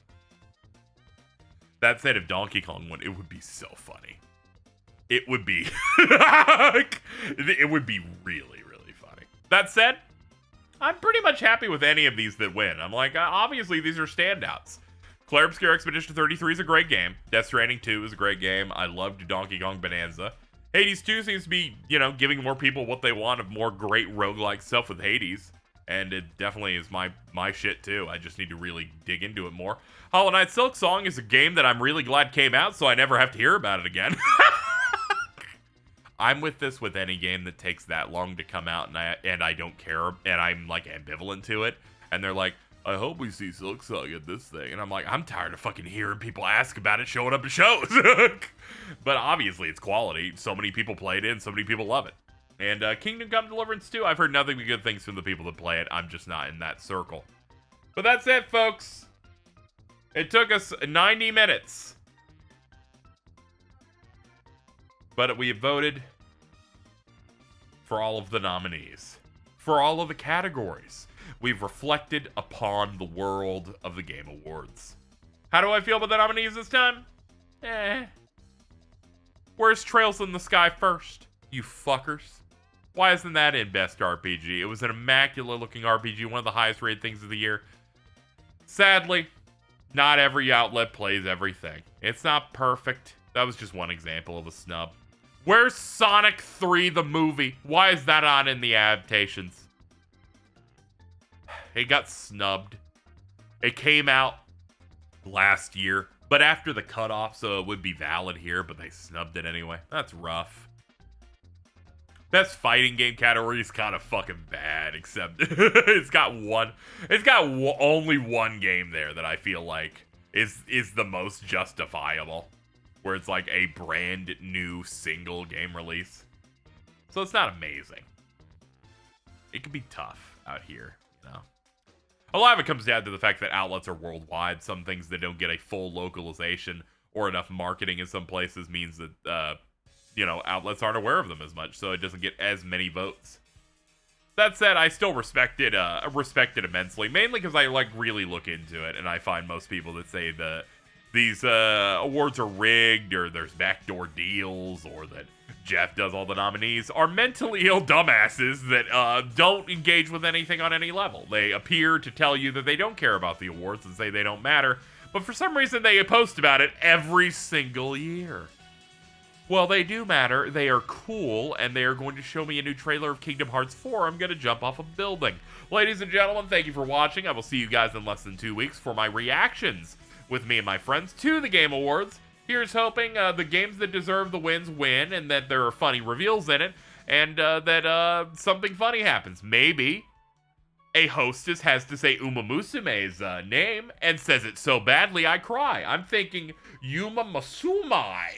That said, if Donkey Kong won, it would be so funny. It would be... it would be really, really funny. That said, I'm pretty much happy with any of these that win. I'm like, obviously these are standouts. Clair Obscure Expedition 33 is a great game. Death Stranding 2 is a great game. I loved Donkey Kong Bonanza. Hades 2 seems to be, giving more people what they want of more great roguelike stuff with Hades. And it definitely is my shit too. I just need to really dig into it more. Hollow Knight Silk Song is a game that I'm really glad came out, so I never have to hear about it again. I'm with this with any game that takes that long to come out, and I don't care, and I'm like ambivalent to it. And they're like, I hope we see Silk Song at this thing. And I'm like, I'm tired of fucking hearing people ask about it showing up at shows. But obviously it's quality. So many people played it, and so many people love it. And Kingdom Come Deliverance 2, I've heard nothing but good things from the people that play it. I'm just not in that circle. But that's it, folks. It took us 90 minutes. But we have voted for all of the nominees. For all of the categories. We've reflected upon the world of the Game Awards. How do I feel about the nominees this time? Where's Trails in the Sky first, you fuckers? Why isn't that in Best RPG? It was an immaculate looking RPG, one of the highest rated things of the year. Sadly, not every outlet plays everything. It's not perfect. That was just one example of a snub. Where's Sonic 3 the movie? Why is that on in the adaptations? It got snubbed. It came out last year, but after the cutoff, so it would be valid here, but they snubbed it anyway. That's rough. Best fighting game category is kind of fucking bad, except it's got only one game there that I feel like is the most justifiable, where it's like a brand new single game release. So it's not amazing. It can be tough out here, A lot of it comes down to the fact that outlets are worldwide. Some things that don't get a full localization or enough marketing in some places means that outlets aren't aware of them as much, so it doesn't get as many votes. That said, I still respect it immensely, mainly because I really look into it, and I find most people that say that these awards are rigged, or there's backdoor deals, or that Jeff does all the nominees, are mentally ill dumbasses that don't engage with anything on any level. They appear to tell you that they don't care about the awards and say they don't matter, but for some reason they post about it every single year. Well, they do matter, they are cool, and they are going to show me a new trailer of Kingdom Hearts 4. I'm going to jump off a building. Ladies and gentlemen, thank you for watching. I will see you guys in less than 2 weeks for my reactions with me and my friends to the Game Awards. Here's hoping the games that deserve the wins win, and that there are funny reveals in it, and that something funny happens. Maybe a hostess has to say Uma Musume's name and says it so badly I cry. I'm thinking Yuma Masumai.